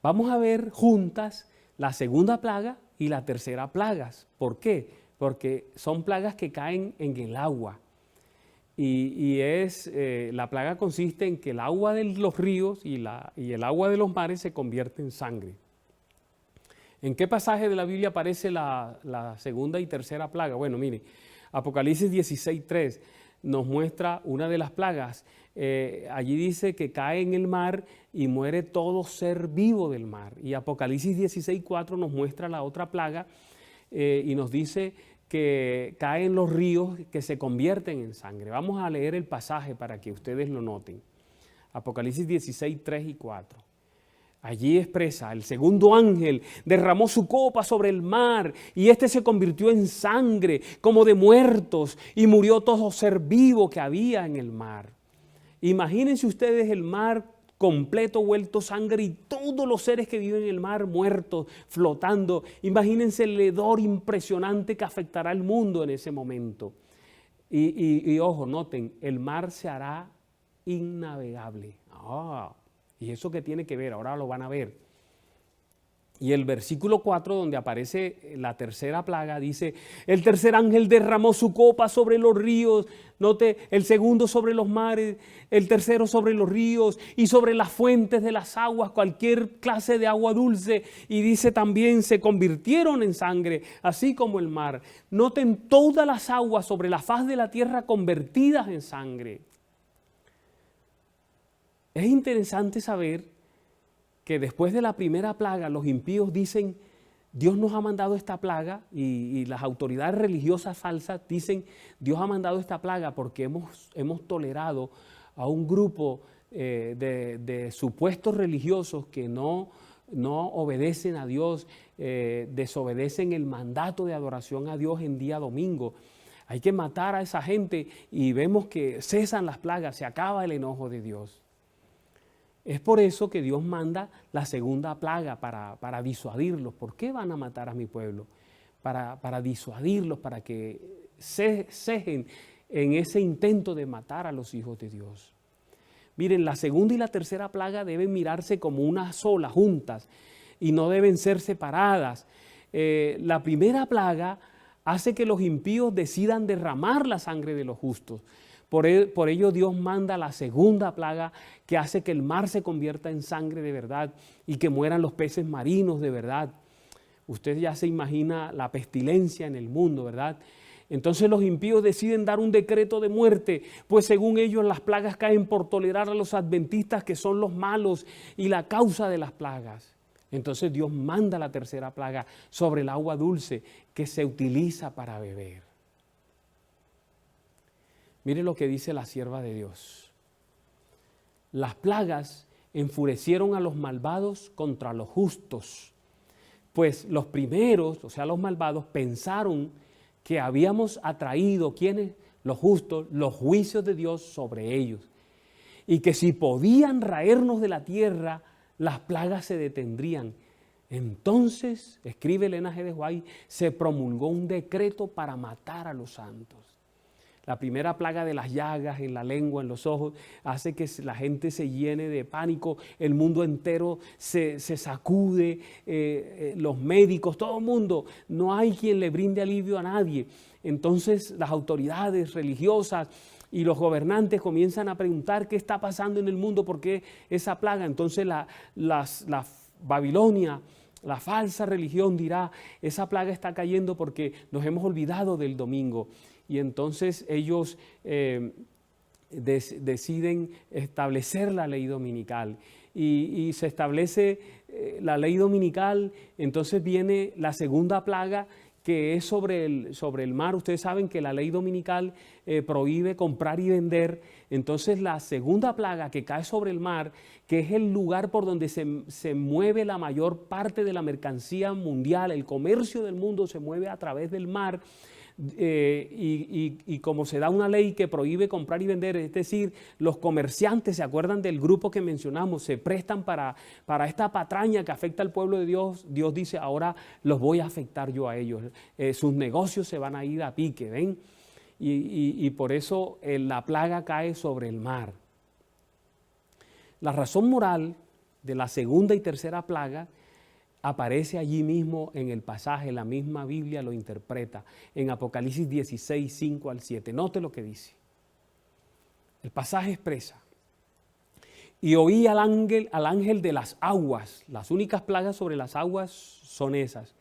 Vamos a ver juntas la segunda plaga y la tercera plaga. ¿Por qué? Porque son plagas que caen en el agua. La plaga consiste en que el agua de los ríos y el agua de los mares se convierte en sangre. ¿En qué pasaje de la Biblia aparece la segunda y tercera plaga? Bueno, mire, Apocalipsis 16:3 nos muestra una de las plagas. Allí dice que cae en el mar y muere todo ser vivo del mar. Y Apocalipsis 16:4 nos muestra la otra plaga y nos dice que caen los ríos que se convierten en sangre. Vamos a leer el pasaje para que ustedes lo noten. Apocalipsis 16:3 y 4. Allí expresa, el segundo ángel derramó su copa sobre el mar y éste se convirtió en sangre como de muertos y murió todo ser vivo que había en el mar. Imagínense ustedes el mar completo vuelto sangre y todos los seres que viven en el mar muertos, flotando. Imagínense el hedor impresionante que afectará al mundo en ese momento. Y ojo, noten, el mar se hará innavegable. ¿Y eso qué tiene que ver? Ahora lo van a ver. Y el versículo 4, donde aparece la tercera plaga, dice, el tercer ángel derramó su copa sobre los ríos, note, el segundo sobre los mares, el tercero sobre los ríos y sobre las fuentes de las aguas, cualquier clase de agua dulce. Y dice también, se convirtieron en sangre, así como el mar. Noten todas las aguas sobre la faz de la tierra convertidas en sangre. Es interesante saber que después de la primera plaga los impíos dicen, Dios nos ha mandado esta plaga y las autoridades religiosas falsas dicen, Dios ha mandado esta plaga porque hemos tolerado a un grupo de supuestos religiosos que no obedecen a Dios, desobedecen el mandato de adoración a Dios en día domingo. Hay que matar a esa gente y vemos que cesan las plagas, se acaba el enojo de Dios. Es por eso que Dios manda la segunda plaga para disuadirlos. ¿Por qué van a matar a mi pueblo? Para disuadirlos, para que cejen en ese intento de matar a los hijos de Dios. Miren, la segunda y la tercera plaga deben mirarse como una sola, juntas, y no deben ser separadas. La primera plaga hace que los impíos decidan derramar la sangre de los justos. Por ello Dios manda la segunda plaga que hace que el mar se convierta en sangre de verdad y que mueran los peces marinos de verdad. Usted ya se imagina la pestilencia en el mundo, ¿verdad? Entonces los impíos deciden dar un decreto de muerte, pues según ellos las plagas caen por tolerar a los adventistas que son los malos y la causa de las plagas. Entonces Dios manda la tercera plaga sobre el agua dulce que se utiliza para beber. Mire lo que dice la sierva de Dios. Las plagas enfurecieron a los malvados contra los justos, pues los primeros, o sea, los malvados, pensaron que habíamos atraído, ¿quiénes? Los justos, los juicios de Dios sobre ellos, y que si podían raernos de la tierra, las plagas se detendrían. Entonces, escribe Elena G. de White, se promulgó un decreto para matar a los santos. La primera plaga de las llagas en la lengua, en los ojos, hace que la gente se llene de pánico, el mundo entero se sacude, los médicos, todo el mundo, no hay quien le brinde alivio a nadie. Entonces las autoridades religiosas y los gobernantes comienzan a preguntar qué está pasando en el mundo, por qué esa plaga. Entonces la Babilonia, la falsa religión dirá, esa plaga está cayendo porque nos hemos olvidado del domingo. Y entonces ellos deciden establecer la ley dominical. Y se establece la ley dominical, entonces viene la segunda plaga que es sobre el mar. Ustedes saben que la ley dominical prohíbe comprar y vender. Entonces la segunda plaga que cae sobre el mar, que es el lugar por donde se mueve la mayor parte de la mercancía mundial, el comercio del mundo se mueve a través del mar. Y como se da una ley que prohíbe comprar y vender, es decir, los comerciantes, ¿se acuerdan del grupo que mencionamos? Se prestan para esta patraña que afecta al pueblo de Dios. Dios dice, ahora los voy a afectar yo a ellos. Sus negocios se van a ir a pique, ¿ven? Y por eso la plaga cae sobre el mar. La razón moral de la segunda y tercera plaga aparece allí mismo en el pasaje, la misma Biblia lo interpreta, en Apocalipsis 16, 5 al 7. Note lo que dice. El pasaje expresa: y oí al ángel de las aguas. Las únicas plagas sobre las aguas son esas.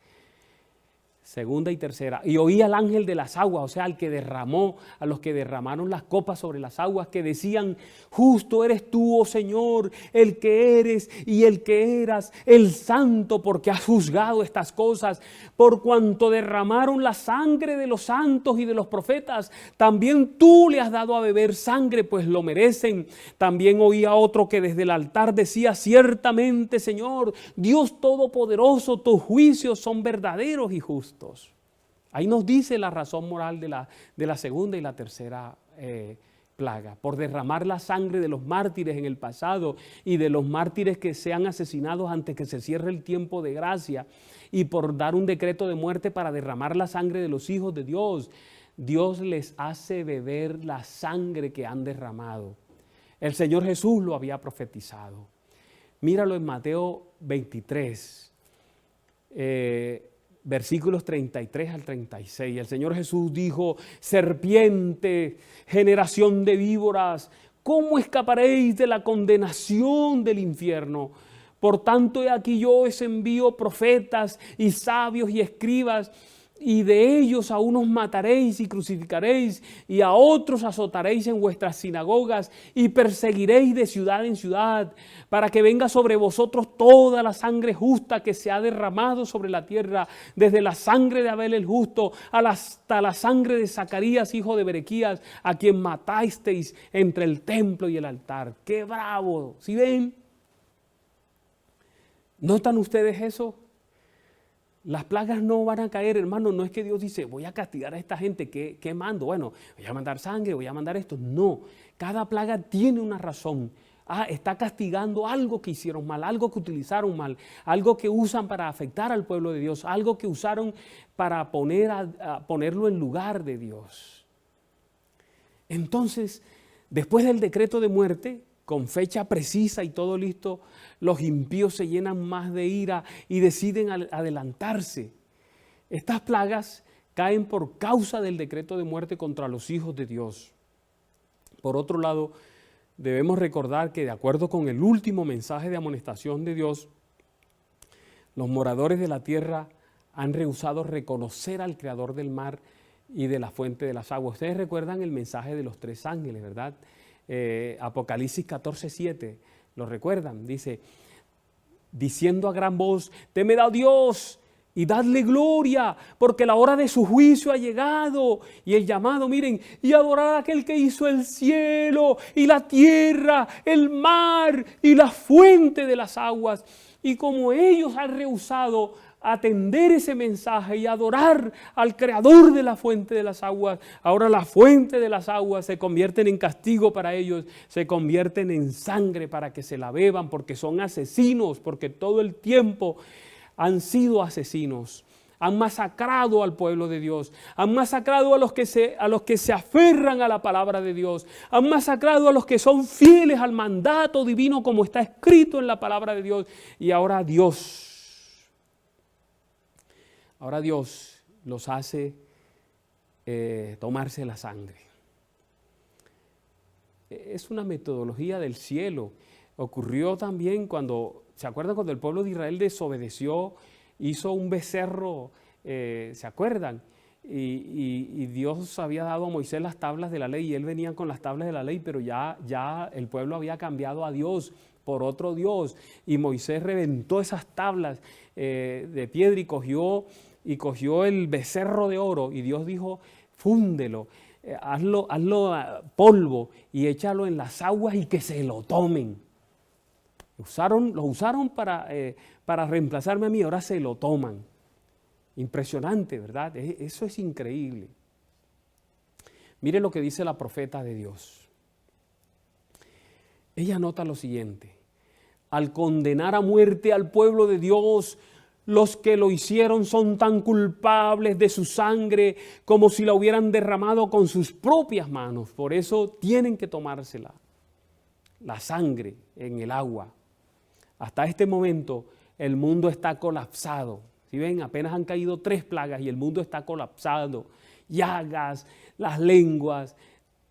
Segunda y tercera. Y oí al ángel de las aguas, o sea, al que derramó, a los que derramaron las copas sobre las aguas, que decían: justo eres tú, oh Señor, el que eres y el que eras, el santo, porque has juzgado estas cosas. Por cuanto derramaron la sangre de los santos y de los profetas, también tú le has dado a beber sangre, pues lo merecen. También oí a otro que desde el altar decía: ciertamente, Señor, Dios Todopoderoso, tus juicios son verdaderos y justos. Ahí nos dice la razón moral de la segunda y la tercera plaga. Por derramar la sangre de los mártires en el pasado y de los mártires que sean asesinados antes que se cierre el tiempo de gracia, y por dar un decreto de muerte para derramar la sangre de los hijos de Dios, Dios les hace beber la sangre que han derramado. El Señor Jesús lo había profetizado. Míralo en Mateo 23. Versículos 33 al 36. El Señor Jesús dijo: serpiente, generación de víboras, ¿cómo escaparéis de la condenación del infierno? Por tanto, he aquí yo os envío profetas y sabios y escribas, y de ellos a unos mataréis y crucificaréis, y a otros azotaréis en vuestras sinagogas, y perseguiréis de ciudad en ciudad, para que venga sobre vosotros toda la sangre justa que se ha derramado sobre la tierra, desde la sangre de Abel el justo hasta la sangre de Zacarías, hijo de Berequías, a quien matasteis entre el templo y el altar. ¡Qué bravo! ¿Sí ven? ¿Notan ustedes eso? Las plagas no van a caer, hermano. No es que Dios dice: voy a castigar a esta gente. ¿Qué mando? Bueno, voy a mandar sangre, voy a mandar esto. No, cada plaga tiene una razón. Está castigando algo que hicieron mal, algo que utilizaron mal, algo que usan para afectar al pueblo de Dios, algo que usaron para ponerlo en lugar de Dios. Entonces, después del decreto de muerte, con fecha precisa y todo listo, los impíos se llenan más de ira y deciden adelantarse. Estas plagas caen por causa del decreto de muerte contra los hijos de Dios. Por otro lado, debemos recordar que, de acuerdo con el último mensaje de amonestación de Dios, los moradores de la tierra han rehusado reconocer al Creador del mar y de la fuente de las aguas. Ustedes recuerdan el mensaje de los tres ángeles, ¿verdad? Apocalipsis 14:7, ¿lo recuerdan? Dice: diciendo a gran voz: temed a Dios y dadle gloria, porque la hora de su juicio ha llegado. Y el llamado, miren: y adorar a aquel que hizo el cielo y la tierra, el mar y la fuente de las aguas. Y como ellos han rehusado atender ese mensaje y adorar al Creador de la fuente de las aguas, ahora la fuente de las aguas se convierten en castigo para ellos, se convierten en sangre para que se la beban, porque son asesinos, porque todo el tiempo han sido asesinos. Han masacrado al pueblo de Dios, han masacrado a los que se aferran a la palabra de Dios, han masacrado a los que son fieles al mandato divino como está escrito en la palabra de Dios. Y ahora Dios los hace tomarse la sangre. Es una metodología del cielo. Ocurrió también ¿se acuerdan cuando el pueblo de Israel desobedeció? Hizo un becerro, ¿se acuerdan? Y Dios había dado a Moisés las tablas de la ley y él venía con las tablas de la ley, pero ya el pueblo había cambiado a Dios por otro Dios. Y Moisés reventó esas tablas de piedra y cogió y cogió el becerro de oro y Dios dijo, fúndelo, hazlo polvo y échalo en las aguas y que se lo tomen. Lo usaron para reemplazarme a mí, ahora se lo toman. Impresionante, ¿verdad? Eso es increíble. Mire lo que dice la profeta de Dios. Ella nota lo siguiente: al condenar a muerte al pueblo de Dios, los que lo hicieron son tan culpables de su sangre como si la hubieran derramado con sus propias manos. Por eso tienen que tomársela, la sangre en el agua. Hasta este momento el mundo está colapsado. Si ven, apenas han caído 3 plagas y el mundo está colapsado. Llagas, las lenguas,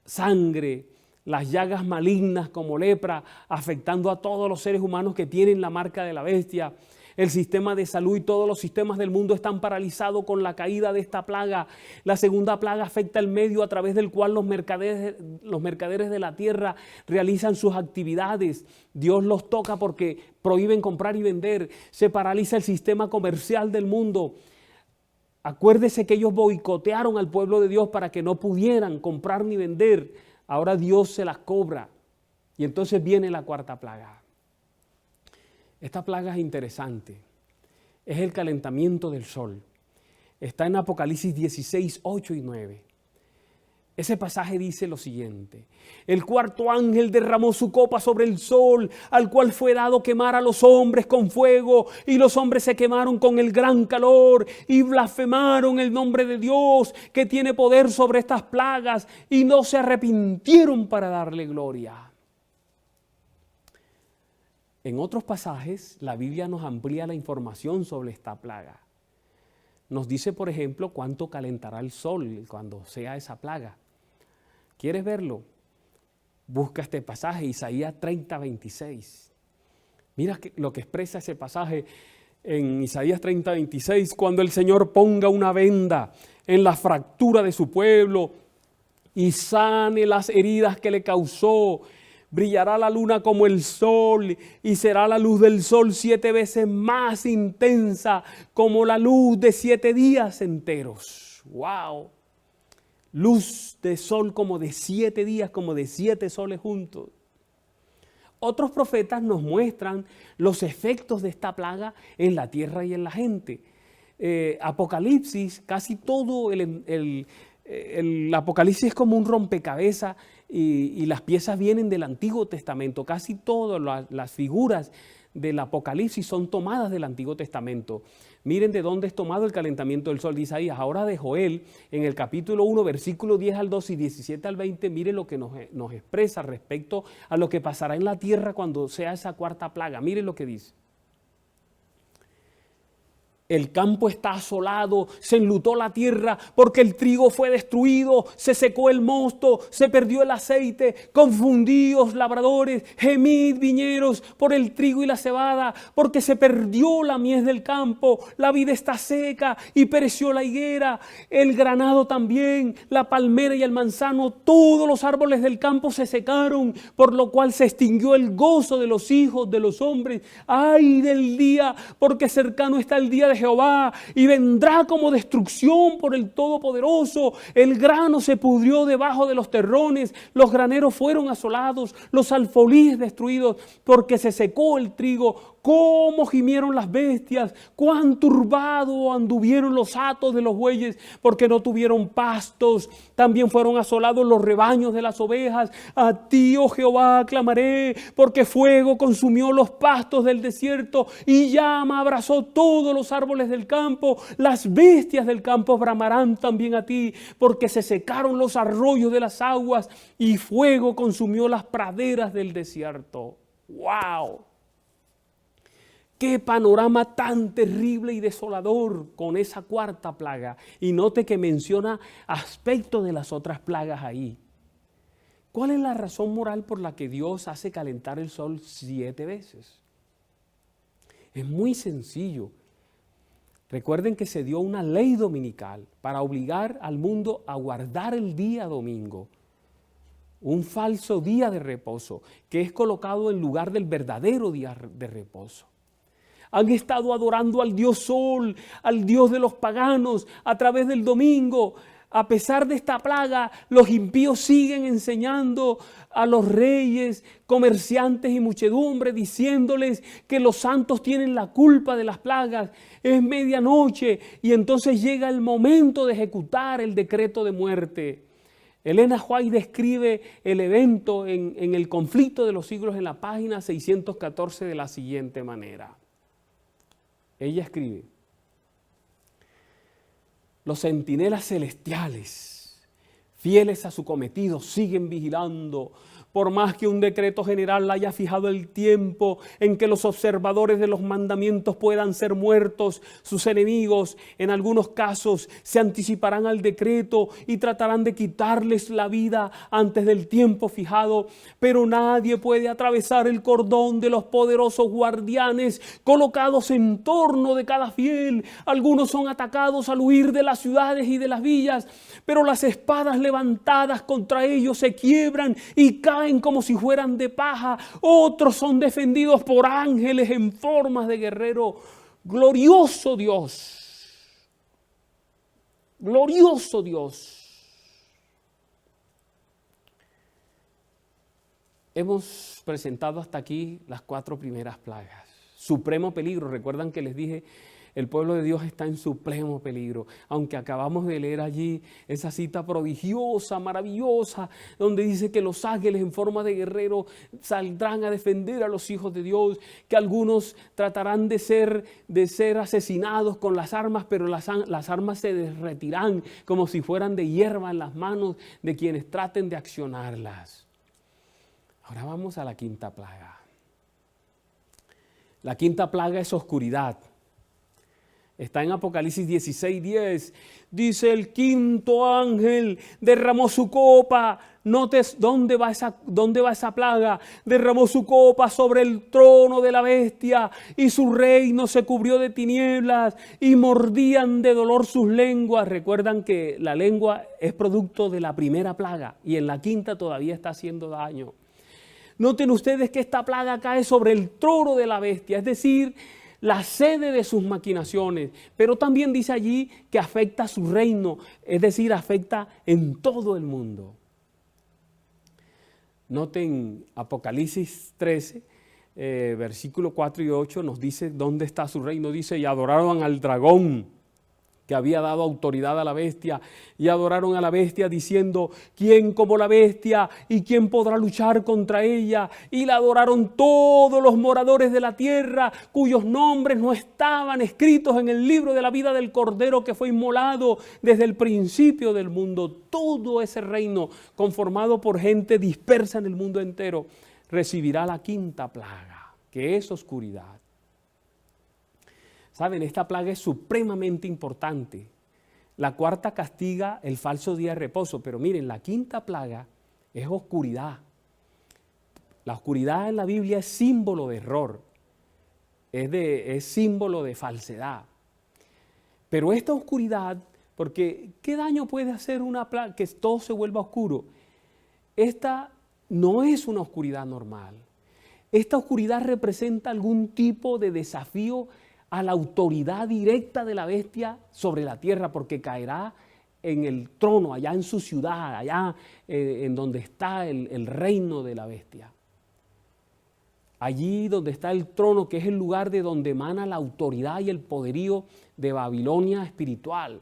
sangre, las llagas malignas como lepra, afectando a todos los seres humanos que tienen la marca de la bestia. El sistema de salud y todos los sistemas del mundo están paralizados con la caída de esta plaga. La segunda plaga afecta el medio a través del cual los mercaderes de la tierra realizan sus actividades. Dios los toca porque prohíben comprar y vender. Se paraliza el sistema comercial del mundo. Acuérdese que ellos boicotearon al pueblo de Dios para que no pudieran comprar ni vender. Ahora Dios se las cobra. Y entonces viene la 4ª plaga. Esta plaga es interesante. Es el calentamiento del sol. Está en Apocalipsis 16, 8 y 9. Ese pasaje dice lo siguiente: el 4º ángel derramó su copa sobre el sol, al cual fue dado quemar a los hombres con fuego, y los hombres se quemaron con el gran calor, y blasfemaron el nombre de Dios, que tiene poder sobre estas plagas, y no se arrepintieron para darle gloria. En otros pasajes, la Biblia nos amplía la información sobre esta plaga. Nos dice, por ejemplo, cuánto calentará el sol cuando sea esa plaga. ¿Quieres verlo? Busca este pasaje, Isaías 30, 26. Mira lo que expresa ese pasaje en Isaías 30, 26. Cuando el Señor ponga una venda en la fractura de su pueblo y sane las heridas que le causó, brillará la luna como el sol y será la luz del sol 7 veces más intensa como la luz de 7 días enteros. ¡Wow! Luz de sol como de 7 días, como de 7 soles juntos. Otros profetas nos muestran los efectos de esta plaga en la tierra y en la gente. Apocalipsis, casi todo el Apocalipsis es como un rompecabezas y las piezas vienen del Antiguo Testamento. Casi todas las figuras del Apocalipsis son tomadas del Antiguo Testamento. Miren de dónde es tomado el calentamiento del sol de Isaías. Ahora de Joel, en el capítulo 1, versículo 10 al 12 y 17 al 20, miren lo que nos expresa respecto a lo que pasará en la tierra cuando sea esa 4ª plaga. Miren lo que dice. El campo está asolado, se enlutó la tierra porque el trigo fue destruido, se secó el mosto, se perdió el aceite, confundíos labradores, gemid viñeros por el trigo y la cebada, porque se perdió la mies del campo, la vid está seca y pereció la higuera, el granado también, la palmera y el manzano, todos los árboles del campo se secaron, por lo cual se extinguió el gozo de los hijos de los hombres. ¡Ay del día! Porque cercano está el día de Jehová y vendrá como destrucción por el Todopoderoso. El grano se pudrió debajo de los terrones, los graneros fueron asolados, los alfolíes destruidos, porque se secó el trigo. Cómo gimieron las bestias, cuán turbado anduvieron los hatos de los bueyes, porque no tuvieron pastos. También fueron asolados los rebaños de las ovejas. A ti, oh Jehová, clamaré, porque fuego consumió los pastos del desierto y llama abrazó todos los árboles del campo. Las bestias del campo bramarán también a ti, porque se secaron los arroyos de las aguas y fuego consumió las praderas del desierto. ¡Wow! ¡Qué panorama tan terrible y desolador con esa 4ª plaga! Y note que menciona aspectos de las otras plagas ahí. ¿Cuál es la razón moral por la que Dios hace calentar el sol 7 veces? Es muy sencillo. Recuerden que se dio una ley dominical para obligar al mundo a guardar el día domingo. Un falso día de reposo que es colocado en lugar del verdadero día de reposo. Han estado adorando al Dios Sol, al Dios de los paganos, a través del domingo. A pesar de esta plaga, los impíos siguen enseñando a los reyes, comerciantes y muchedumbre, diciéndoles que los santos tienen la culpa de las plagas. Es medianoche y entonces llega el momento de ejecutar el decreto de muerte. Elena White describe el evento en el conflicto de los siglos en la página 614 de la siguiente manera. Ella escribe: los centinelas celestiales, fieles a su cometido, siguen vigilando. Por más que un decreto general haya fijado el tiempo en que los observadores de los mandamientos puedan ser muertos, sus enemigos en algunos casos se anticiparán al decreto y tratarán de quitarles la vida antes del tiempo fijado. Pero nadie puede atravesar el cordón de los poderosos guardianes colocados en torno de cada fiel. Algunos son atacados al huir de las ciudades y de las villas, pero las espadas levantadas contra ellos se quiebran y caen como si fueran de paja. Otros son defendidos por ángeles en formas de guerrero. Glorioso Dios, glorioso Dios. Hemos presentado hasta aquí las 4 primeras plagas. Supremo peligro. Recuerdan que les dije, el pueblo de Dios está en supremo peligro. Aunque acabamos de leer allí esa cita prodigiosa, maravillosa, donde dice que los ángeles en forma de guerrero saldrán a defender a los hijos de Dios, que algunos tratarán de ser asesinados con las armas, pero las armas se derretirán como si fueran de hierba en las manos de quienes traten de accionarlas. Ahora vamos a la 5ª plaga. La 5ª plaga es oscuridad. Está en Apocalipsis 16:10. Dice: el 5º ángel derramó su copa. Notes dónde va esa plaga. Derramó su copa sobre el trono de la bestia y su reino se cubrió de tinieblas y mordían de dolor sus lenguas. Recuerdan que la lengua es producto de la primera plaga y en la 5ª todavía está haciendo daño. Noten ustedes que esta plaga cae sobre el trono de la bestia, es decir, la sede de sus maquinaciones, pero también dice allí que afecta a su reino, es decir, afecta en todo el mundo. Noten Apocalipsis 13, versículo 4 y 8, nos dice dónde está su reino. Dice: y adoraron al dragón que había dado autoridad a la bestia, y adoraron a la bestia diciendo: ¿quién como la bestia? ¿Y quién podrá luchar contra ella? Y la adoraron todos los moradores de la tierra, cuyos nombres no estaban escritos en el libro de la vida del Cordero que fue inmolado desde el principio del mundo. Todo ese reino, conformado por gente dispersa en el mundo entero, recibirá la 5ª plaga, que es oscuridad. Saben, esta plaga es supremamente importante. La 4ª castiga el falso día de reposo, pero miren, la 5ª plaga es oscuridad. La oscuridad en la Biblia es símbolo de error, es símbolo de falsedad. Pero esta oscuridad, porque ¿qué daño puede hacer una plaga que todo se vuelva oscuro? Esta no es una oscuridad normal. Esta oscuridad representa algún tipo de desafío a la autoridad directa de la bestia sobre la tierra, porque caerá en el trono, allá en su ciudad, allá en donde está el reino de la bestia. Allí donde está el trono, que es el lugar de donde emana la autoridad y el poderío de Babilonia espiritual.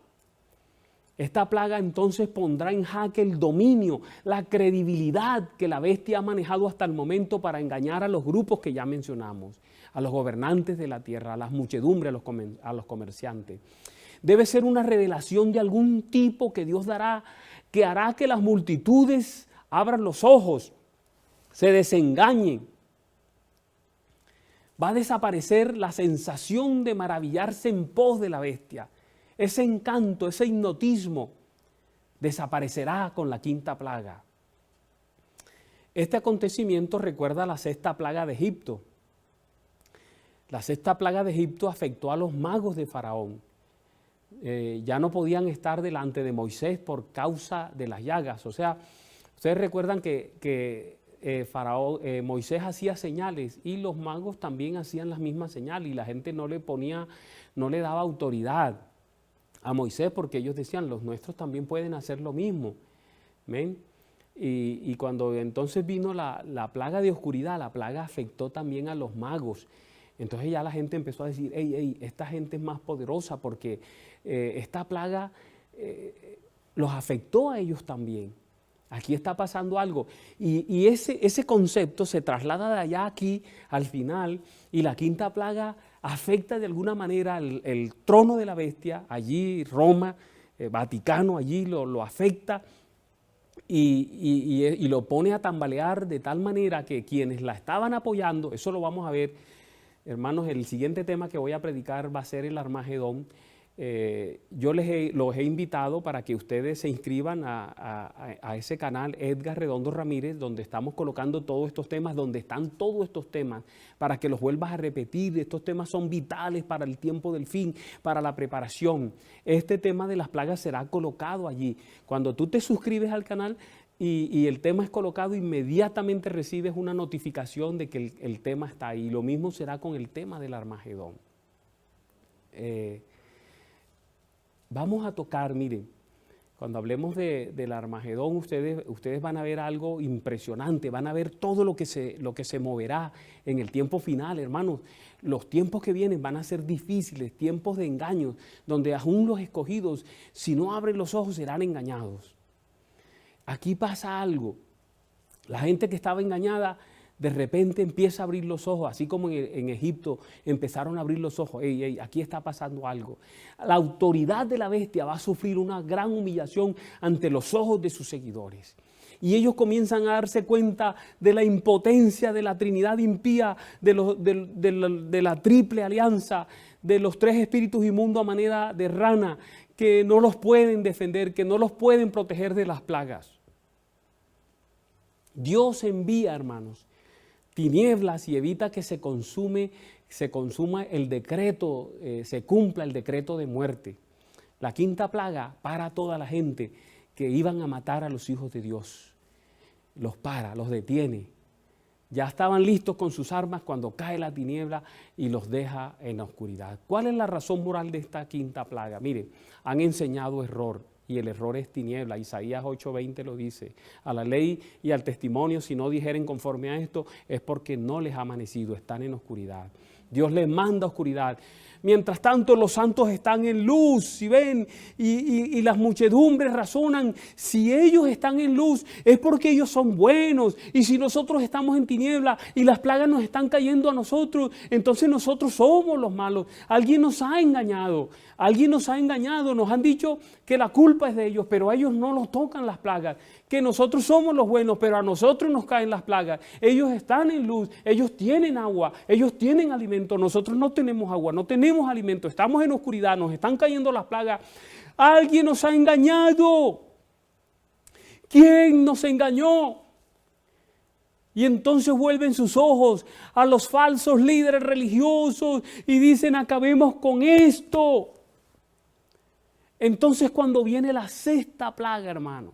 Esta plaga entonces pondrá en jaque el dominio, la credibilidad que la bestia ha manejado hasta el momento para engañar a los grupos que ya mencionamos, a los gobernantes de la tierra, a las muchedumbres, a los comerciantes. Debe ser una revelación de algún tipo que Dios dará, que hará que las multitudes abran los ojos, se desengañen. Va a desaparecer la sensación de maravillarse en pos de la bestia. Ese encanto, ese hipnotismo desaparecerá con la 5ª plaga. Este acontecimiento recuerda a la 6ª plaga de Egipto. La 6ª plaga de Egipto afectó a los magos de Faraón. Ya no podían estar delante de Moisés por causa de las llagas. O sea, ustedes recuerdan que Moisés hacía señales y los magos también hacían las mismas señales y la gente no le daba autoridad a Moisés porque ellos decían, los nuestros también pueden hacer lo mismo. ¿Ven? Y cuando entonces vino la plaga de oscuridad, la plaga afectó también a los magos. Entonces ya la gente empezó a decir, hey, esta gente es más poderosa porque esta plaga los afectó a ellos también. Aquí está pasando algo. Y ese concepto se traslada de allá aquí al final y la quinta plaga afecta de alguna manera el trono de la bestia, allí Roma, Vaticano, allí lo afecta y lo pone a tambalear de tal manera que quienes la estaban apoyando, eso lo vamos a ver, hermanos, el siguiente tema que voy a predicar va a ser el Armagedón. Yo los he invitado para que ustedes se inscriban a ese canal Edgar Redondo Ramírez, donde estamos colocando todos estos temas, donde están todos estos temas, para que los vuelvas a repetir. Estos temas son vitales para el tiempo del fin, para la preparación. Este tema de las plagas será colocado allí. Cuando tú te suscribes al canal y el tema es colocado, inmediatamente recibes una notificación de que el tema está ahí. Lo mismo será con el tema del Armagedón. Vamos a tocar, miren, cuando hablemos del Armagedón, ustedes van a ver algo impresionante, van a ver todo lo que se moverá en el tiempo final, hermanos. Los tiempos que vienen van a ser difíciles, tiempos de engaños, donde aún los escogidos, si no abren los ojos, serán engañados. Aquí pasa algo. La gente que estaba engañada, de repente empieza a abrir los ojos, así como en Egipto empezaron a abrir los ojos. Aquí está pasando algo. La autoridad de la bestia va a sufrir una gran humillación ante los ojos de sus seguidores. Y ellos comienzan a darse cuenta de la impotencia de la Trinidad impía, de la triple alianza, de los tres espíritus inmundos a manera de rana, que no los pueden defender, que no los pueden proteger de las plagas. Dios envía, hermanos, tinieblas y evita que se consuma el decreto, se cumpla el decreto de muerte. La quinta plaga para a toda la gente que iban a matar a los hijos de Dios. Los para, los detiene. Ya estaban listos con sus armas cuando cae la tiniebla y los deja en la oscuridad. ¿Cuál es la razón moral de esta quinta plaga? Miren, han enseñado error. Y el error es tiniebla. Isaías 8:20 lo dice. A la ley y al testimonio, si no dijeren conforme a esto, es porque no les ha amanecido, están en oscuridad. Dios les manda oscuridad. Mientras tanto, los santos están en luz, si ven, y las muchedumbres razonan, si ellos están en luz, es porque ellos son buenos, y si nosotros estamos en tiniebla y las plagas nos están cayendo a nosotros, entonces nosotros somos los malos. Alguien nos ha engañado, nos han dicho que la culpa es de ellos, pero a ellos no los tocan las plagas, que nosotros somos los buenos, pero a nosotros nos caen las plagas. Ellos están en luz, ellos tienen agua, ellos tienen alimento, nosotros no tenemos agua, no tenemos alimento, estamos en oscuridad, nos están cayendo las plagas. Alguien nos ha engañado. ¿Quién nos engañó? Y entonces vuelven sus ojos a los falsos líderes religiosos y dicen, acabemos con esto. Entonces cuando viene la sexta plaga, hermano,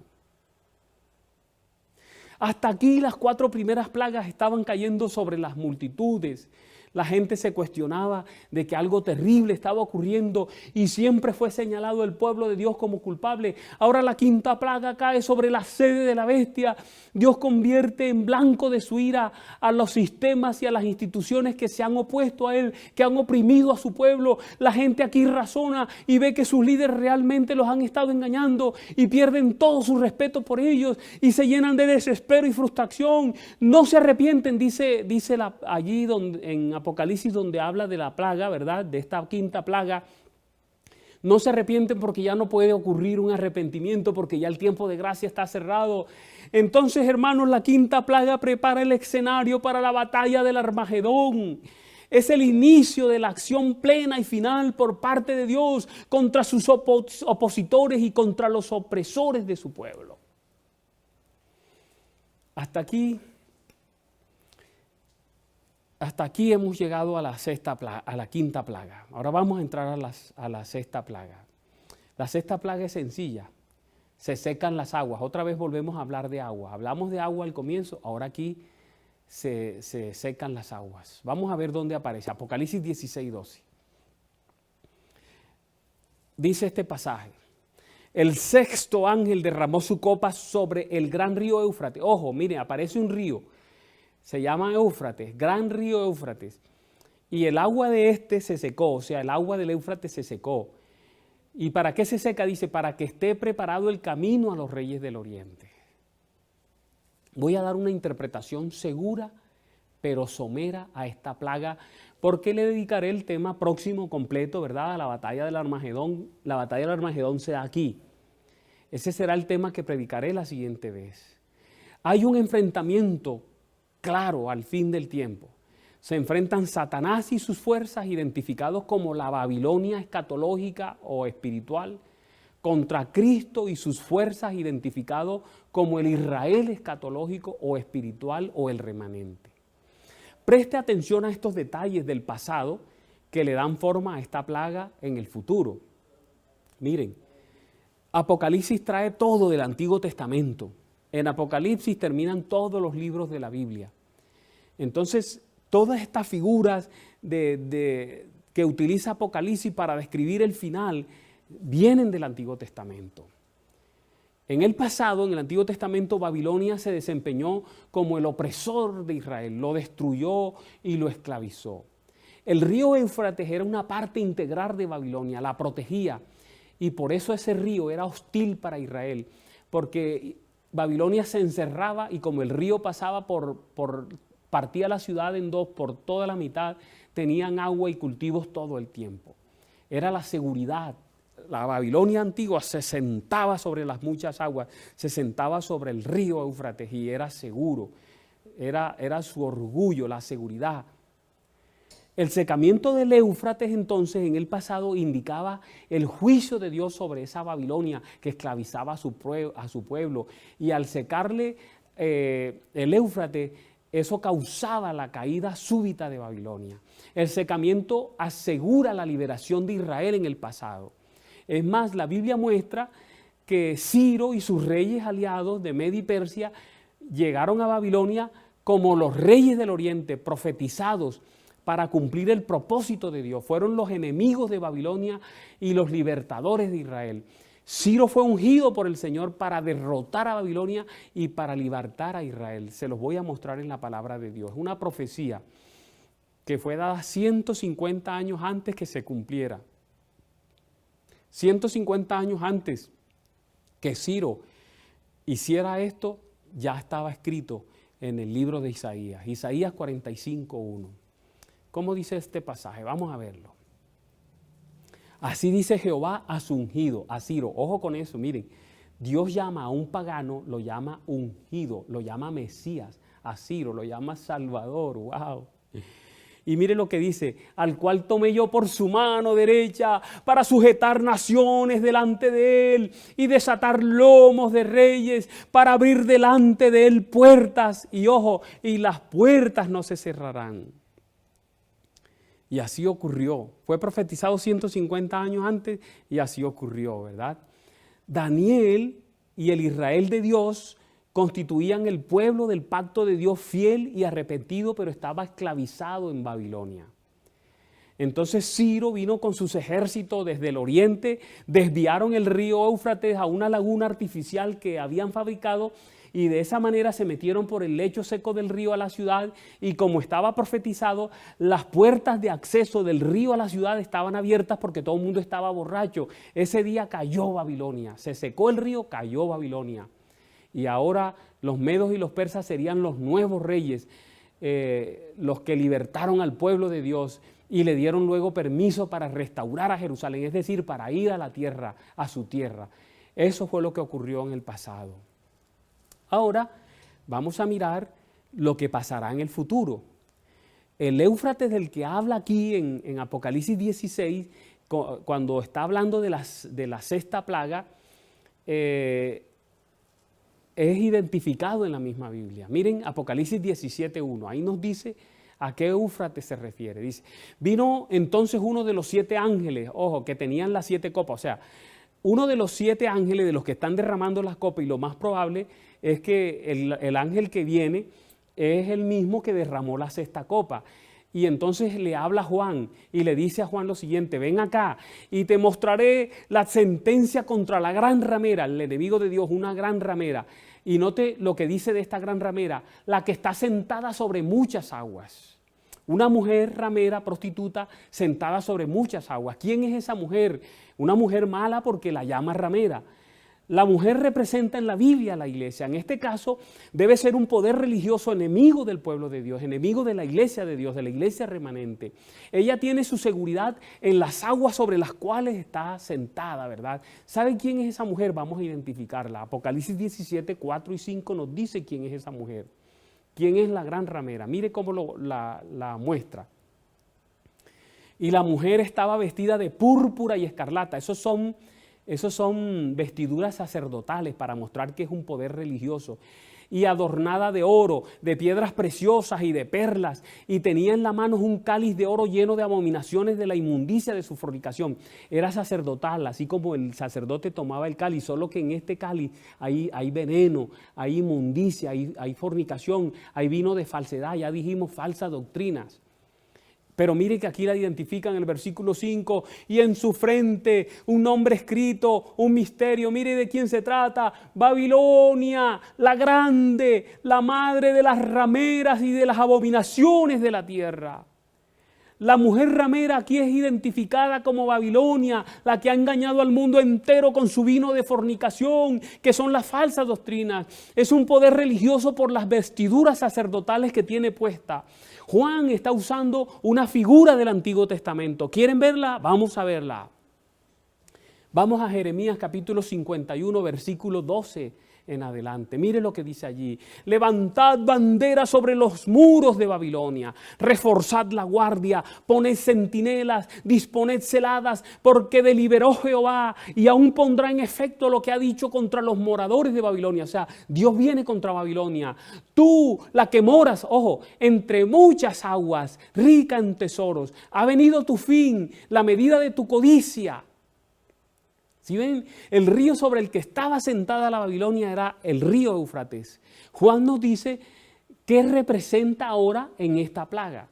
hasta aquí las 4 primeras plagas estaban cayendo sobre las multitudes. La gente se cuestionaba de que algo terrible estaba ocurriendo y siempre fue señalado el pueblo de Dios como culpable. Ahora la quinta plaga cae sobre la sede de la bestia. Dios convierte en blanco de su ira a los sistemas y a las instituciones que se han opuesto a Él, que han oprimido a su pueblo. La gente aquí razona y ve que sus líderes realmente los han estado engañando y pierden todo su respeto por ellos y se llenan de desespero y frustración. No se arrepienten, dice allí en Apocalipsis, donde habla de la plaga, ¿verdad? De esta quinta plaga. No se arrepienten porque ya no puede ocurrir un arrepentimiento, porque ya el tiempo de gracia está cerrado. Entonces, hermanos, la quinta plaga prepara el escenario para la batalla del Armagedón. Es el inicio de la acción plena y final por parte de Dios contra sus opositores y contra los opresores de su pueblo. Hasta aquí hemos llegado a la quinta plaga. Ahora vamos a entrar a la sexta plaga. La sexta plaga es sencilla. se secan las aguas. Otra vez volvemos a hablar de agua. Hablamos de agua al comienzo, ahora aquí se secan las aguas. Vamos a ver dónde aparece. Apocalipsis 16:12. Dice este pasaje: el sexto ángel derramó su copa sobre el gran río Éufrates. Ojo, mire, aparece un río, se llama Éufrates, gran río Éufrates. Y el agua de este se secó, o sea, el agua del Éufrates se secó. ¿Y para qué se seca? Dice, para que esté preparado el camino a los reyes del oriente. Voy a dar una interpretación segura, pero somera a esta plaga, porque le dedicaré el tema próximo completo, ¿verdad? A la batalla del Armagedón. La batalla del Armagedón se da aquí. Ese será el tema que predicaré la siguiente vez. Hay un enfrentamiento claro al fin del tiempo. Se enfrentan Satanás y sus fuerzas, identificados como la Babilonia escatológica o espiritual, contra Cristo y sus fuerzas, identificados como el Israel escatológico o espiritual o el remanente. Preste atención a estos detalles del pasado que le dan forma a esta plaga en el futuro. Miren, Apocalipsis trae todo del Antiguo Testamento. En Apocalipsis terminan todos los libros de la Biblia. Entonces, todas estas figuras que utiliza Apocalipsis para describir el final vienen del Antiguo Testamento. En el pasado, en el Antiguo Testamento, Babilonia se desempeñó como el opresor de Israel, lo destruyó y lo esclavizó. El río Éufrates era una parte integral de Babilonia, la protegía, y por eso ese río era hostil para Israel, porque Babilonia se encerraba y como el río pasaba partía la ciudad en dos por toda la mitad, tenían agua y cultivos todo el tiempo. Era la seguridad. La Babilonia antigua se sentaba sobre las muchas aguas, se sentaba sobre el río Éufrates y era seguro. Era su orgullo, la seguridad. El secamiento del Éufrates entonces en el pasado indicaba el juicio de Dios sobre esa Babilonia que esclavizaba a su pueblo. Y al secarle el Éufrates, eso causaba la caída súbita de Babilonia. El secamiento asegura la liberación de Israel en el pasado. Es más, la Biblia muestra que Ciro y sus reyes aliados de Media y Persia llegaron a Babilonia como los reyes del oriente, profetizados para cumplir el propósito de Dios. Fueron los enemigos de Babilonia y los libertadores de Israel. Ciro fue ungido por el Señor para derrotar a Babilonia y para libertar a Israel. Se los voy a mostrar en la palabra de Dios. Es una profecía que fue dada 150 años antes que se cumpliera. 150 años antes que Ciro hiciera esto, ya estaba escrito en el libro de Isaías. Isaías 45:1. ¿Cómo dice este pasaje? Vamos a verlo. Así dice Jehová a su ungido, a Ciro. Ojo con eso, miren. Dios llama a un pagano, lo llama ungido, lo llama Mesías. A Ciro lo llama Salvador. ¡Wow! Y mire lo que dice: al cual tomé yo por su mano derecha para sujetar naciones delante de él y desatar lomos de reyes, para abrir delante de él puertas. Y ojo, y las puertas no se cerrarán. Y así ocurrió. Fue profetizado 150 años antes y así ocurrió, ¿verdad? Daniel y el Israel de Dios constituían el pueblo del pacto de Dios fiel y arrepentido, pero estaba esclavizado en Babilonia. Entonces Ciro vino con sus ejércitos desde el oriente, desviaron el río Éufrates a una laguna artificial que habían fabricado y de esa manera se metieron por el lecho seco del río a la ciudad y como estaba profetizado, las puertas de acceso del río a la ciudad estaban abiertas porque todo el mundo estaba borracho. Ese día cayó Babilonia, se secó el río, cayó Babilonia. Y ahora los medos y los persas serían los nuevos reyes, los que libertaron al pueblo de Dios y le dieron luego permiso para restaurar a Jerusalén, es decir, para ir a la tierra, a su tierra. Eso fue lo que ocurrió en el pasado. Ahora vamos a mirar lo que pasará en el futuro. El Éufrates del que habla aquí en Apocalipsis 16, cuando está hablando de la sexta plaga, es identificado en la misma Biblia. Miren Apocalipsis 17:1, ahí nos dice a qué Éufrates se refiere. Dice: vino entonces uno de los 7 ángeles, ojo, que tenían las 7 copas, o sea, uno de los 7 ángeles de los que están derramando las copas, y lo más probable es que el ángel que viene es el mismo que derramó la 6ª copa. Y entonces le habla a Juan y le dice a Juan lo siguiente: ven acá y te mostraré la sentencia contra la gran ramera, el enemigo de Dios, una gran ramera. Y note lo que dice de esta gran ramera: la que está sentada sobre muchas aguas. Una mujer ramera, prostituta, sentada sobre muchas aguas. ¿Quién es esa mujer? Una mujer mala porque la llama ramera. La mujer representa en la Biblia a la iglesia. En este caso debe ser un poder religioso enemigo del pueblo de Dios, enemigo de la iglesia de Dios, de la iglesia remanente. Ella tiene su seguridad en las aguas sobre las cuales está sentada, ¿verdad? ¿Sabe quién es esa mujer? Vamos a identificarla. Apocalipsis 17, 4 y 5 nos dice quién es esa mujer. ¿Quién es la gran ramera? Mire cómo la muestra. Y la mujer estaba vestida de púrpura y escarlata. Esos son vestiduras sacerdotales para mostrar que es un poder religioso. Y adornada de oro, de piedras preciosas y de perlas. Y tenía en la mano un cáliz de oro lleno de abominaciones de la inmundicia de su fornicación. Era sacerdotal, así como el sacerdote tomaba el cáliz, solo que en este cáliz hay veneno, hay inmundicia, hay fornicación, hay vino de falsedad, ya dijimos falsas doctrinas. Pero mire que aquí la identifican en el versículo 5, y en su frente un nombre escrito, un misterio. Mire de quién se trata: Babilonia, la grande, la madre de las rameras y de las abominaciones de la tierra. La mujer ramera aquí es identificada como Babilonia, la que ha engañado al mundo entero con su vino de fornicación, que son las falsas doctrinas. Es un poder religioso por las vestiduras sacerdotales que tiene puesta. Juan está usando una figura del Antiguo Testamento. ¿Quieren verla? Vamos a verla. Vamos a Jeremías capítulo 51, versículo 12 en adelante. Mire lo que dice allí: levantad bandera sobre los muros de Babilonia, reforzad la guardia, poned centinelas, disponed celadas, porque deliberó Jehová y aún pondrá en efecto lo que ha dicho contra los moradores de Babilonia. O sea, Dios viene contra Babilonia. Tú, la que moras, ojo, entre muchas aguas, rica en tesoros, ha venido tu fin, la medida de tu codicia. Si ven, el río sobre el que estaba sentada la Babilonia era el río Éufrates. Juan nos dice qué representa ahora en esta plaga.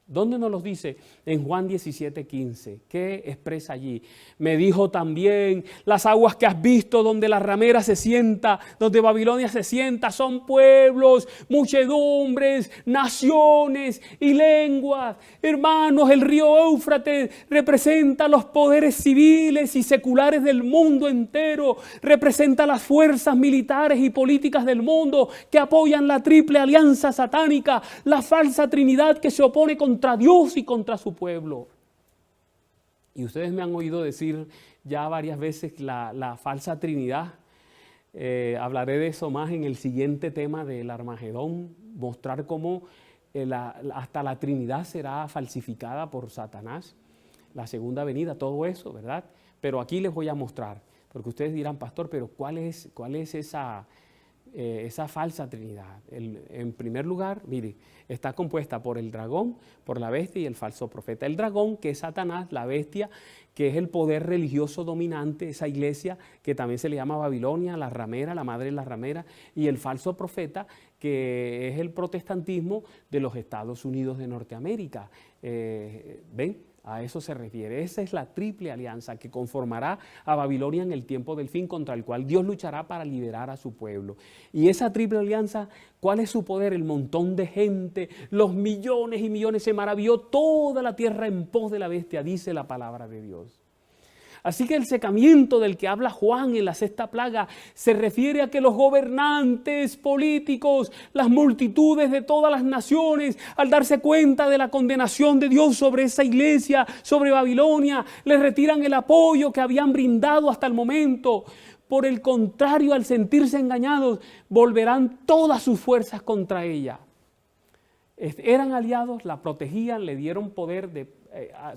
¿Dónde nos los dice? En Juan 17:15. ¿Qué expresa allí? Me dijo también: las aguas que has visto donde la ramera se sienta, donde Babilonia se sienta, son pueblos, muchedumbres, naciones y lenguas. Hermanos, el río Éufrates representa los poderes civiles y seculares del mundo entero. Representa las fuerzas militares y políticas del mundo que apoyan la triple alianza satánica, la falsa trinidad que se opone contra Dios y contra su pueblo. Y ustedes me han oído decir ya varias veces la falsa trinidad. Hablaré de eso más en el siguiente tema del Armagedón, mostrar cómo hasta la Trinidad será falsificada por Satanás, la segunda venida, todo eso, ¿verdad? Pero aquí les voy a mostrar, porque ustedes dirán: pastor, pero ¿cuál es esa falsa trinidad? En primer lugar, mire, está compuesta por el dragón, por la bestia y el falso profeta. El dragón, que es Satanás; la bestia, que es el poder religioso dominante, esa iglesia que también se le llama Babilonia, la ramera, la madre de la ramera; y el falso profeta, que es el protestantismo de los Estados Unidos de Norteamérica. ¿Ven? A eso se refiere. Esa es la triple alianza que conformará a Babilonia en el tiempo del fin, contra el cual Dios luchará para liberar a su pueblo. Y esa triple alianza, ¿cuál es su poder? El montón de gente, los millones y millones. Se maravilló toda la tierra en pos de la bestia, dice la palabra de Dios. Así que el secamiento del que habla Juan en la sexta plaga se refiere a que los gobernantes políticos, las multitudes de todas las naciones, al darse cuenta de la condenación de Dios sobre esa iglesia, sobre Babilonia, les retiran el apoyo que habían brindado hasta el momento. Por el contrario, al sentirse engañados, volverán todas sus fuerzas contra ella. Eran aliados, la protegían, le dieron poder.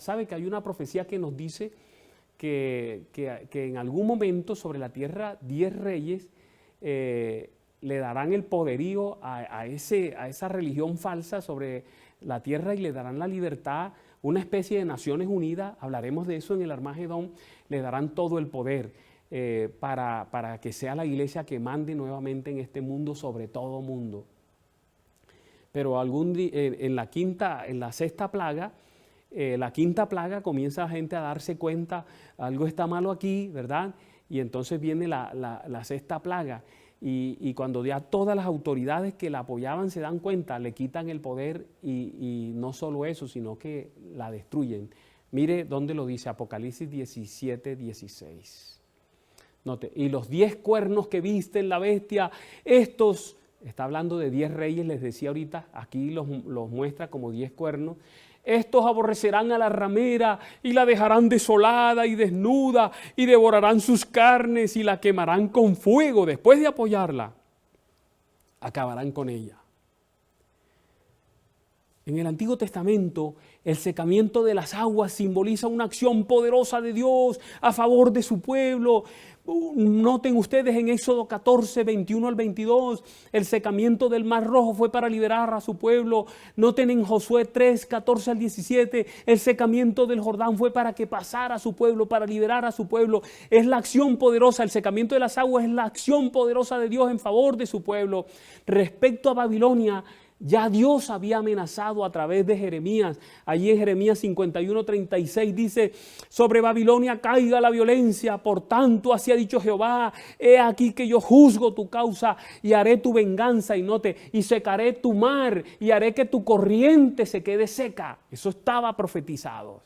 ¿Sabe que hay una profecía que nos dice que en algún momento sobre la tierra 10 reyes le darán el poderío a esa religión falsa sobre la tierra y le darán la libertad, una especie de Naciones Unidas? Hablaremos de eso en el Armagedón. Le darán todo el poder. para que sea la iglesia que mande nuevamente en este mundo sobre todo mundo. Pero en la sexta plaga, la quinta plaga, comienza la gente a darse cuenta, algo está malo aquí, ¿verdad? Y entonces viene la sexta plaga. Y cuando ya todas las autoridades que la apoyaban se dan cuenta, le quitan el poder y no solo eso, sino que la destruyen. Mire dónde lo dice, Apocalipsis 17, 16. Note, y los 10 cuernos que viste en la bestia, estos, está hablando de 10 reyes, les decía ahorita, aquí los muestra como 10 cuernos. Estos aborrecerán a la ramera y la dejarán desolada y desnuda y devorarán sus carnes y la quemarán con fuego. Después de apoyarla, acabarán con ella. En el Antiguo Testamento, el secamiento de las aguas simboliza una acción poderosa de Dios a favor de su pueblo. Noten ustedes en Éxodo 14, 21 al 22, el secamiento del Mar Rojo fue para liberar a su pueblo. Noten en Josué 3, 14 al 17, el secamiento del Jordán fue para que pasara a su pueblo, para liberar a su pueblo. Es la acción poderosa, el secamiento de las aguas es la acción poderosa de Dios en favor de su pueblo. Respecto a Babilonia, ya Dios había amenazado a través de Jeremías. Allí en Jeremías 51, 36 dice: sobre Babilonia caiga la violencia, por tanto así ha dicho Jehová, he aquí que yo juzgo tu causa y haré tu venganza, y note, y secaré tu mar y haré que tu corriente se quede seca. Eso estaba profetizado.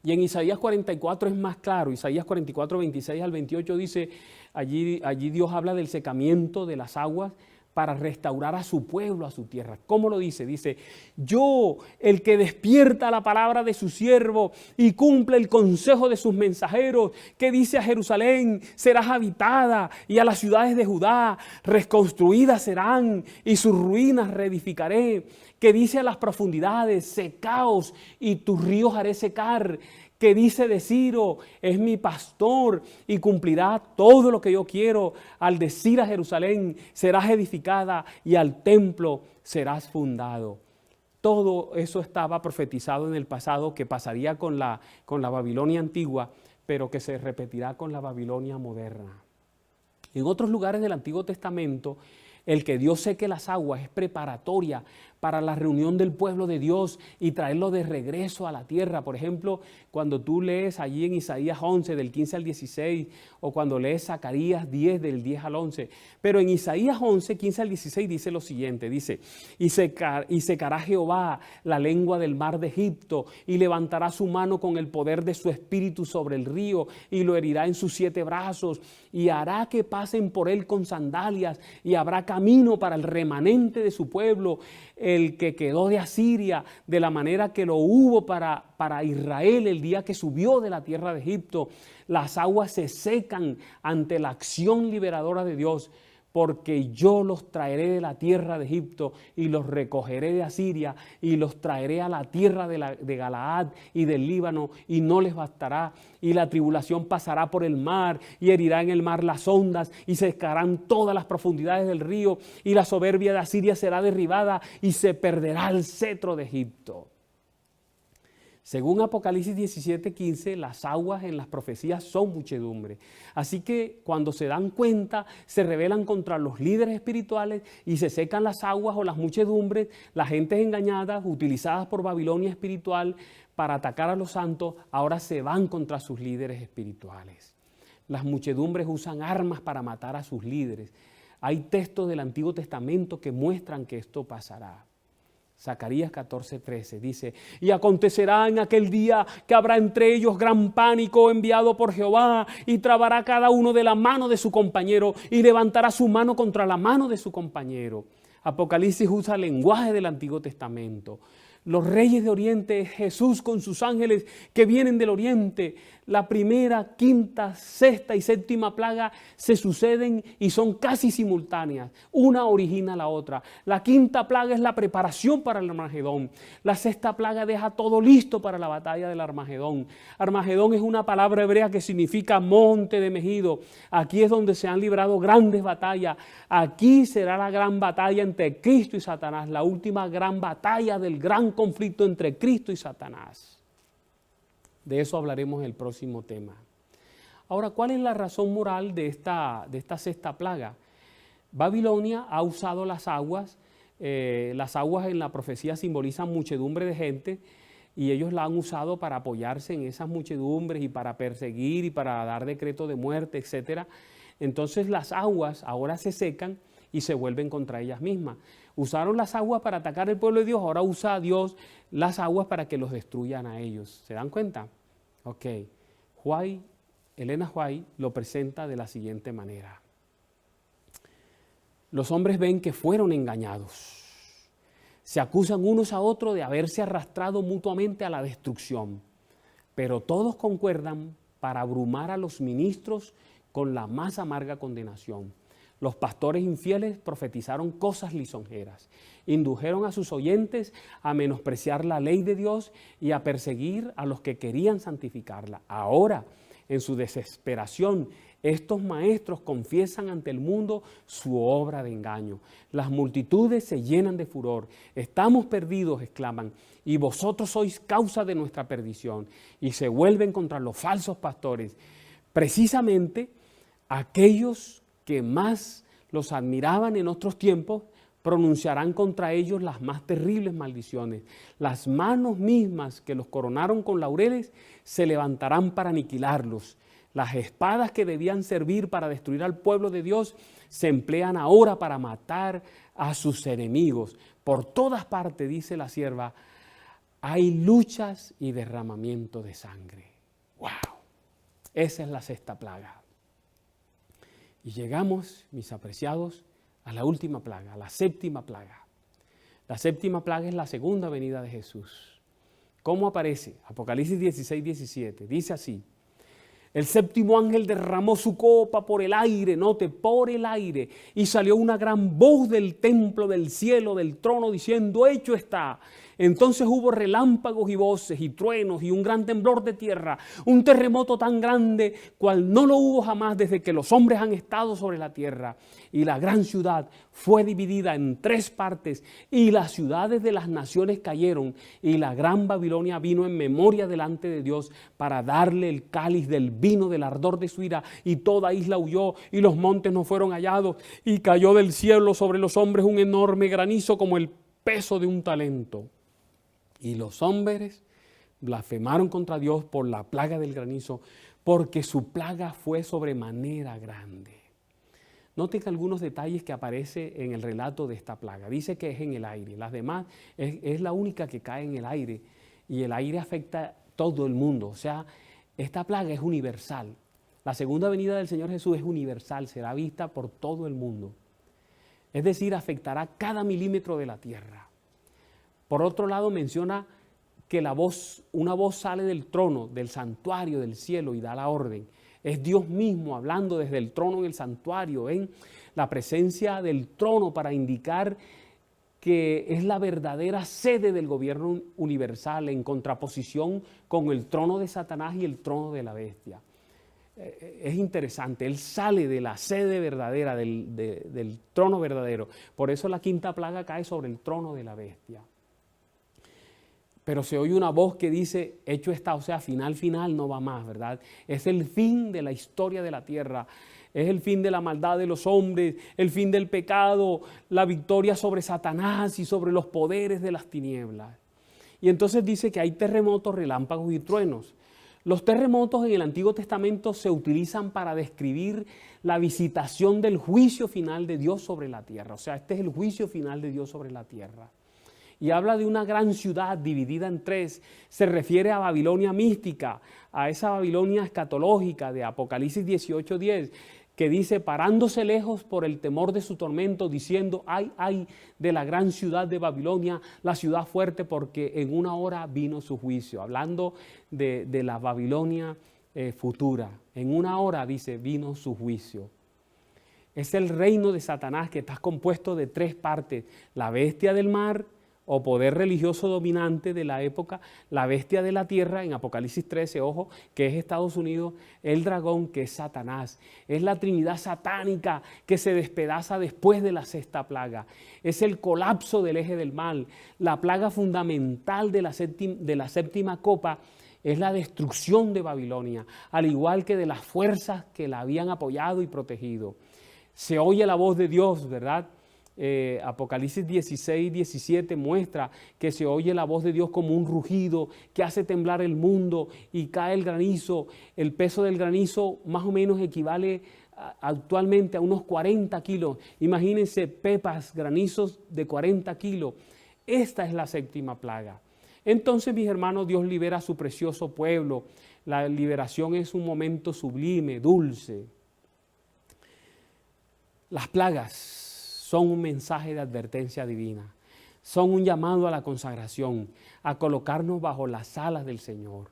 Y en Isaías 44 es más claro. Isaías 44, 26 al 28 dice, allí Dios habla del secamiento de las aguas para restaurar a su pueblo, a su tierra. ¿Cómo lo dice? Dice: yo, el que despierta la palabra de su siervo y cumple el consejo de sus mensajeros, que dice a Jerusalén, serás habitada, y a las ciudades de Judá, reconstruidas serán, y sus ruinas reedificaré, que dice a las profundidades, secaos, y tus ríos haré secar, que dice de Ciro, es mi pastor y cumplirá todo lo que yo quiero. Al decir a Jerusalén, serás edificada, y al templo serás fundado. Todo eso estaba profetizado en el pasado, que pasaría con la Babilonia antigua, pero que se repetirá con la Babilonia moderna. En otros lugares del Antiguo Testamento, el que Dios seque las aguas es preparatoria para la reunión del pueblo de Dios y traerlo de regreso a la tierra. Por ejemplo, cuando tú lees allí en Isaías 11 del 15 al 16, o cuando lees Zacarías 10 del 10 al 11. Pero en Isaías 11, 15 al 16 dice lo siguiente, dice: y secará Jehová la lengua del mar de Egipto, y levantará su mano con el poder de su espíritu sobre el río, y lo herirá en sus 7 brazos, y hará que pasen por él con sandalias, y habrá camino para el remanente de su pueblo, el que quedó de Asiria, de la manera que lo hubo para Israel el día que subió de la tierra de Egipto. Las aguas se secan ante la acción liberadora de Dios, porque yo los traeré de la tierra de Egipto y los recogeré de Asiria y los traeré a la tierra de Galaad y del Líbano, y no les bastará, y la tribulación pasará por el mar y herirá en el mar las ondas y secarán todas las profundidades del río, y la soberbia de Asiria será derribada y se perderá el cetro de Egipto. Según Apocalipsis 17:15, las aguas en las profecías son muchedumbre. Así que cuando se dan cuenta, se rebelan contra los líderes espirituales y se secan las aguas o las muchedumbres. Las gentes engañadas, utilizadas por Babilonia espiritual para atacar a los santos, ahora se van contra sus líderes espirituales. Las muchedumbres usan armas para matar a sus líderes. Hay textos del Antiguo Testamento que muestran que esto pasará. Zacarías 14:13 dice: y acontecerá en aquel día que habrá entre ellos gran pánico enviado por Jehová, y trabará cada uno de la mano de su compañero, y levantará su mano contra la mano de su compañero. Apocalipsis usa el lenguaje del Antiguo Testamento. Los reyes de Oriente, Jesús con sus ángeles que vienen del Oriente. La primera, quinta, sexta y séptima plaga se suceden y son casi simultáneas. Una origina a la otra. La quinta plaga es la preparación para el Armagedón. La sexta plaga deja todo listo para la batalla del Armagedón. Armagedón es una palabra hebrea que significa monte de Megido. Aquí es donde se han librado grandes batallas. Aquí será la gran batalla entre Cristo y Satanás. La última gran batalla del gran conflicto entre Cristo y Satanás. De eso hablaremos en el próximo tema. Ahora, ¿cuál es la razón moral de esta sexta plaga? Babilonia ha usado las aguas en la profecía simbolizan muchedumbre de gente y ellos la han usado para apoyarse en esas muchedumbres y para perseguir y para dar decreto de muerte, etc. Entonces las aguas ahora se secan y se vuelven contra ellas mismas. Usaron las aguas para atacar al pueblo de Dios, ahora usa Dios las aguas para que los destruyan a ellos. ¿Se dan cuenta? Ok. Elena White lo presenta de la siguiente manera. Los hombres ven que fueron engañados. Se acusan unos a otros de haberse arrastrado mutuamente a la destrucción, pero todos concuerdan para abrumar a los ministros con la más amarga condenación. Los pastores infieles profetizaron cosas lisonjeras, indujeron a sus oyentes a menospreciar la ley de Dios y a perseguir a los que querían santificarla. Ahora, en su desesperación, estos maestros confiesan ante el mundo su obra de engaño. Las multitudes se llenan de furor. Estamos perdidos, exclaman, y vosotros sois causa de nuestra perdición. Y se vuelven contra los falsos pastores. Precisamente aquellos que más los admiraban en otros tiempos pronunciarán contra ellos las más terribles maldiciones. Las manos mismas que los coronaron con laureles se levantarán para aniquilarlos. Las espadas que debían servir para destruir al pueblo de Dios se emplean ahora para matar a sus enemigos. Por todas partes, dice la sierva, hay luchas y derramamiento de sangre. ¡Wow! Esa es la sexta plaga. Y llegamos, mis apreciados, a la última plaga, a la séptima plaga. La séptima plaga es la segunda venida de Jesús. ¿Cómo aparece? Apocalipsis 16, 17. Dice así: el séptimo ángel derramó su copa por el aire, note, por el aire, y salió una gran voz del templo, del cielo, del trono, diciendo: hecho está. Entonces hubo relámpagos y voces y truenos y un gran temblor de tierra, un terremoto tan grande cual no lo hubo jamás desde que los hombres han estado sobre la tierra. Y la gran ciudad fue dividida en 3 partes y las ciudades de las naciones cayeron y la gran Babilonia vino en memoria delante de Dios para darle el cáliz del vino del ardor de su ira, y toda isla huyó y los montes no fueron hallados y cayó del cielo sobre los hombres un enorme granizo como el peso de un talento. Y los hombres blasfemaron contra Dios por la plaga del granizo, porque su plaga fue sobremanera grande. Noten algunos detalles que aparecen en el relato de esta plaga. Dice que es en el aire. Las demás es la única que cae en el aire. Y el aire afecta a todo el mundo. O sea, esta plaga es universal. La segunda venida del Señor Jesús es universal. Será vista por todo el mundo. Es decir, afectará cada milímetro de la tierra. Por otro lado, menciona que una voz sale del trono, del santuario del cielo, y da la orden. Es Dios mismo hablando desde el trono en el santuario. ¿Ven? La presencia del trono para indicar que es la verdadera sede del gobierno universal, en contraposición con el trono de Satanás y el trono de la bestia. Es interesante, él sale de la sede verdadera, del trono verdadero. Por eso la quinta plaga cae sobre el trono de la bestia. Pero se oye una voz que dice: hecho está, o sea, final no va más, ¿verdad? Es el fin de la historia de la tierra, es el fin de la maldad de los hombres, el fin del pecado, la victoria sobre Satanás y sobre los poderes de las tinieblas. Y entonces dice que hay terremotos, relámpagos y truenos. Los terremotos en el Antiguo Testamento se utilizan para describir la visitación del juicio final de Dios sobre la tierra. O sea, este es el juicio final de Dios sobre la tierra. Y habla de una gran ciudad dividida en 3. Se refiere a Babilonia mística, a esa Babilonia escatológica de Apocalipsis 18:10, que dice: parándose lejos por el temor de su tormento, diciendo: ay de la gran ciudad de Babilonia, la ciudad fuerte, porque en una hora vino su juicio. Hablando de la Babilonia futura. En una hora, dice, vino su juicio. Es el reino de Satanás, que está compuesto de 3 partes: la bestia del mar, o poder religioso dominante de la época; la bestia de la tierra, en Apocalipsis 13, ojo, que es Estados Unidos; el dragón, que es Satanás. Es la trinidad satánica que se despedaza después de la sexta plaga. Es el colapso del eje del mal. La plaga fundamental de la séptima copa es la destrucción de Babilonia, al igual que de las fuerzas que la habían apoyado y protegido. Se oye la voz de Dios, ¿verdad? Apocalipsis 16, 17 muestra que se oye la voz de Dios como un rugido que hace temblar el mundo y cae el granizo. El peso del granizo más o menos equivale actualmente a unos 40 kilos. Imagínense pepas, granizos de 40 kilos. Esta es la séptima plaga. Entonces, mis hermanos, Dios libera a su precioso pueblo. La liberación es un momento sublime, dulce. Las plagas son un mensaje de advertencia divina. Son un llamado a la consagración, a colocarnos bajo las alas del Señor.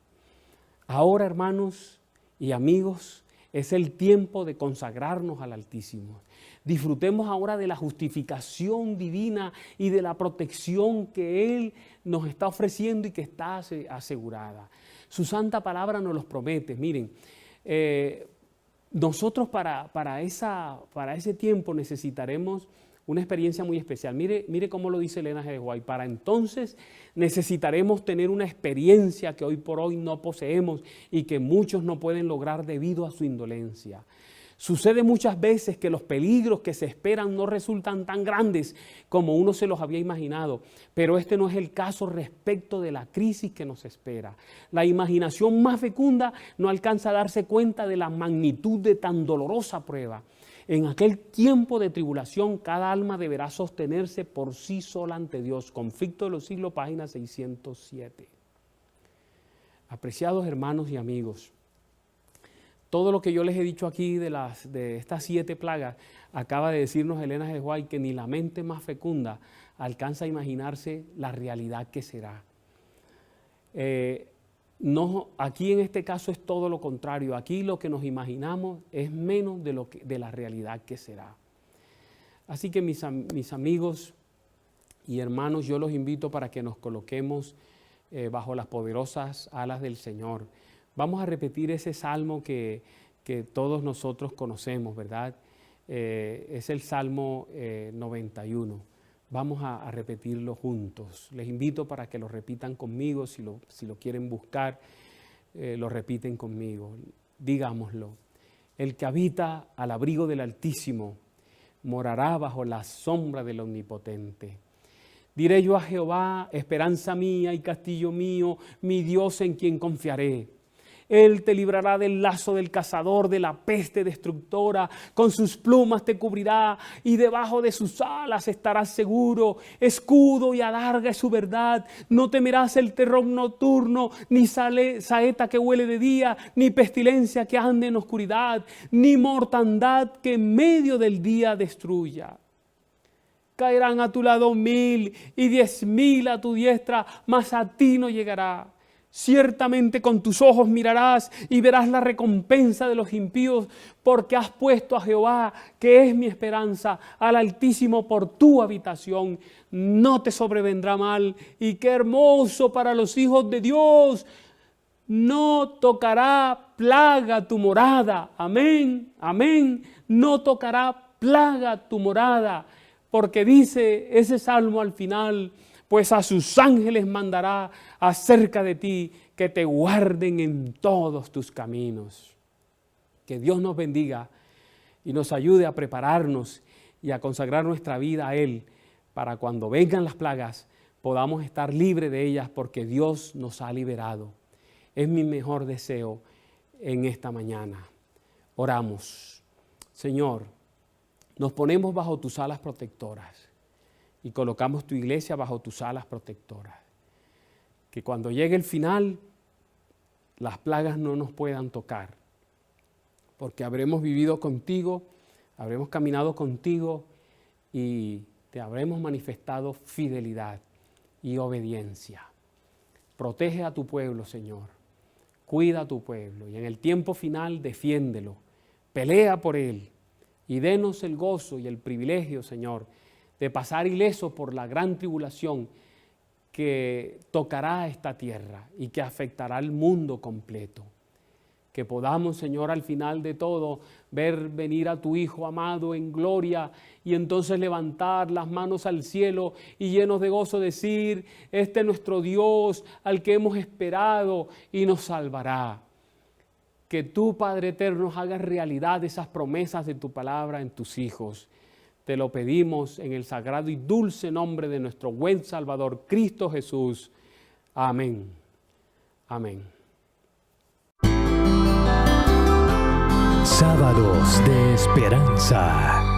Ahora, hermanos y amigos, es el tiempo de consagrarnos al Altísimo. Disfrutemos ahora de la justificación divina y de la protección que Él nos está ofreciendo y que está asegurada. Su santa palabra nos los promete. Miren, nosotros para ese tiempo necesitaremos una experiencia muy especial. Mire cómo lo dice Elena G. de White. Para entonces necesitaremos tener una experiencia que hoy por hoy no poseemos y que muchos no pueden lograr debido a su indolencia. Sucede muchas veces que los peligros que se esperan no resultan tan grandes como uno se los había imaginado, pero este no es el caso respecto de la crisis que nos espera. La imaginación más fecunda no alcanza a darse cuenta de la magnitud de tan dolorosa prueba. En aquel tiempo de tribulación, cada alma deberá sostenerse por sí sola ante Dios. Conflicto de los siglos, página 607. Apreciados hermanos y amigos, todo lo que yo les he dicho aquí de estas 7 plagas, acaba de decirnos Elena G. de White que ni la mente más fecunda alcanza a imaginarse la realidad que será. No, aquí en este caso es todo lo contrario. Aquí lo que nos imaginamos es menos de la realidad que será. Así que mis amigos y hermanos, yo los invito para que nos coloquemos bajo las poderosas alas del Señor. Vamos a repetir ese salmo que todos nosotros conocemos, ¿verdad? Es el Salmo 91. Vamos a repetirlo juntos. Les invito para que lo repitan conmigo. Si lo quieren buscar, lo repiten conmigo. Digámoslo. El que habita al abrigo del Altísimo morará bajo la sombra del Omnipotente. Diré yo a Jehová, esperanza mía y castillo mío, mi Dios en quien confiaré. Él te librará del lazo del cazador, de la peste destructora. Con sus plumas te cubrirá y debajo de sus alas estarás seguro. Escudo y adarga es su verdad. No temerás el terror nocturno, ni saeta que huele de día, ni pestilencia que ande en oscuridad, ni mortandad que en medio del día destruya. Caerán a tu lado 1000 y 10.000 a tu diestra, mas a ti no llegará. Ciertamente con tus ojos mirarás y verás la recompensa de los impíos, porque has puesto a Jehová, que es mi esperanza, al Altísimo por tu habitación. No te sobrevendrá mal, y qué hermoso para los hijos de Dios. No tocará plaga tu morada. Amén, amén. No tocará plaga tu morada, porque dice ese salmo al final: pues a sus ángeles mandará acerca de ti, que te guarden en todos tus caminos. Que Dios nos bendiga y nos ayude a prepararnos y a consagrar nuestra vida a Él, para cuando vengan las plagas podamos estar libres de ellas, porque Dios nos ha liberado. Es mi mejor deseo en esta mañana. Oramos. Señor, nos ponemos bajo tus alas protectoras y colocamos tu iglesia bajo tus alas protectoras. Que cuando llegue el final, las plagas no nos puedan tocar, porque habremos vivido contigo, habremos caminado contigo y te habremos manifestado fidelidad y obediencia. Protege a tu pueblo, Señor. Cuida a tu pueblo y en el tiempo final defiéndelo. Pelea por él y denos el gozo y el privilegio, Señor, de pasar ileso por la gran tribulación que tocará esta tierra y que afectará al mundo completo. que podamos, Señor, al final de todo, ver venir a tu Hijo amado en gloria y entonces levantar las manos al cielo y llenos de gozo decir, este es nuestro Dios al que hemos esperado y nos salvará. Que tú, Padre eterno, hagas realidad esas promesas de tu palabra en tus hijos. Te lo pedimos en el sagrado y dulce nombre de nuestro buen Salvador, Cristo Jesús. Amén. Amén. Sábados de Esperanza.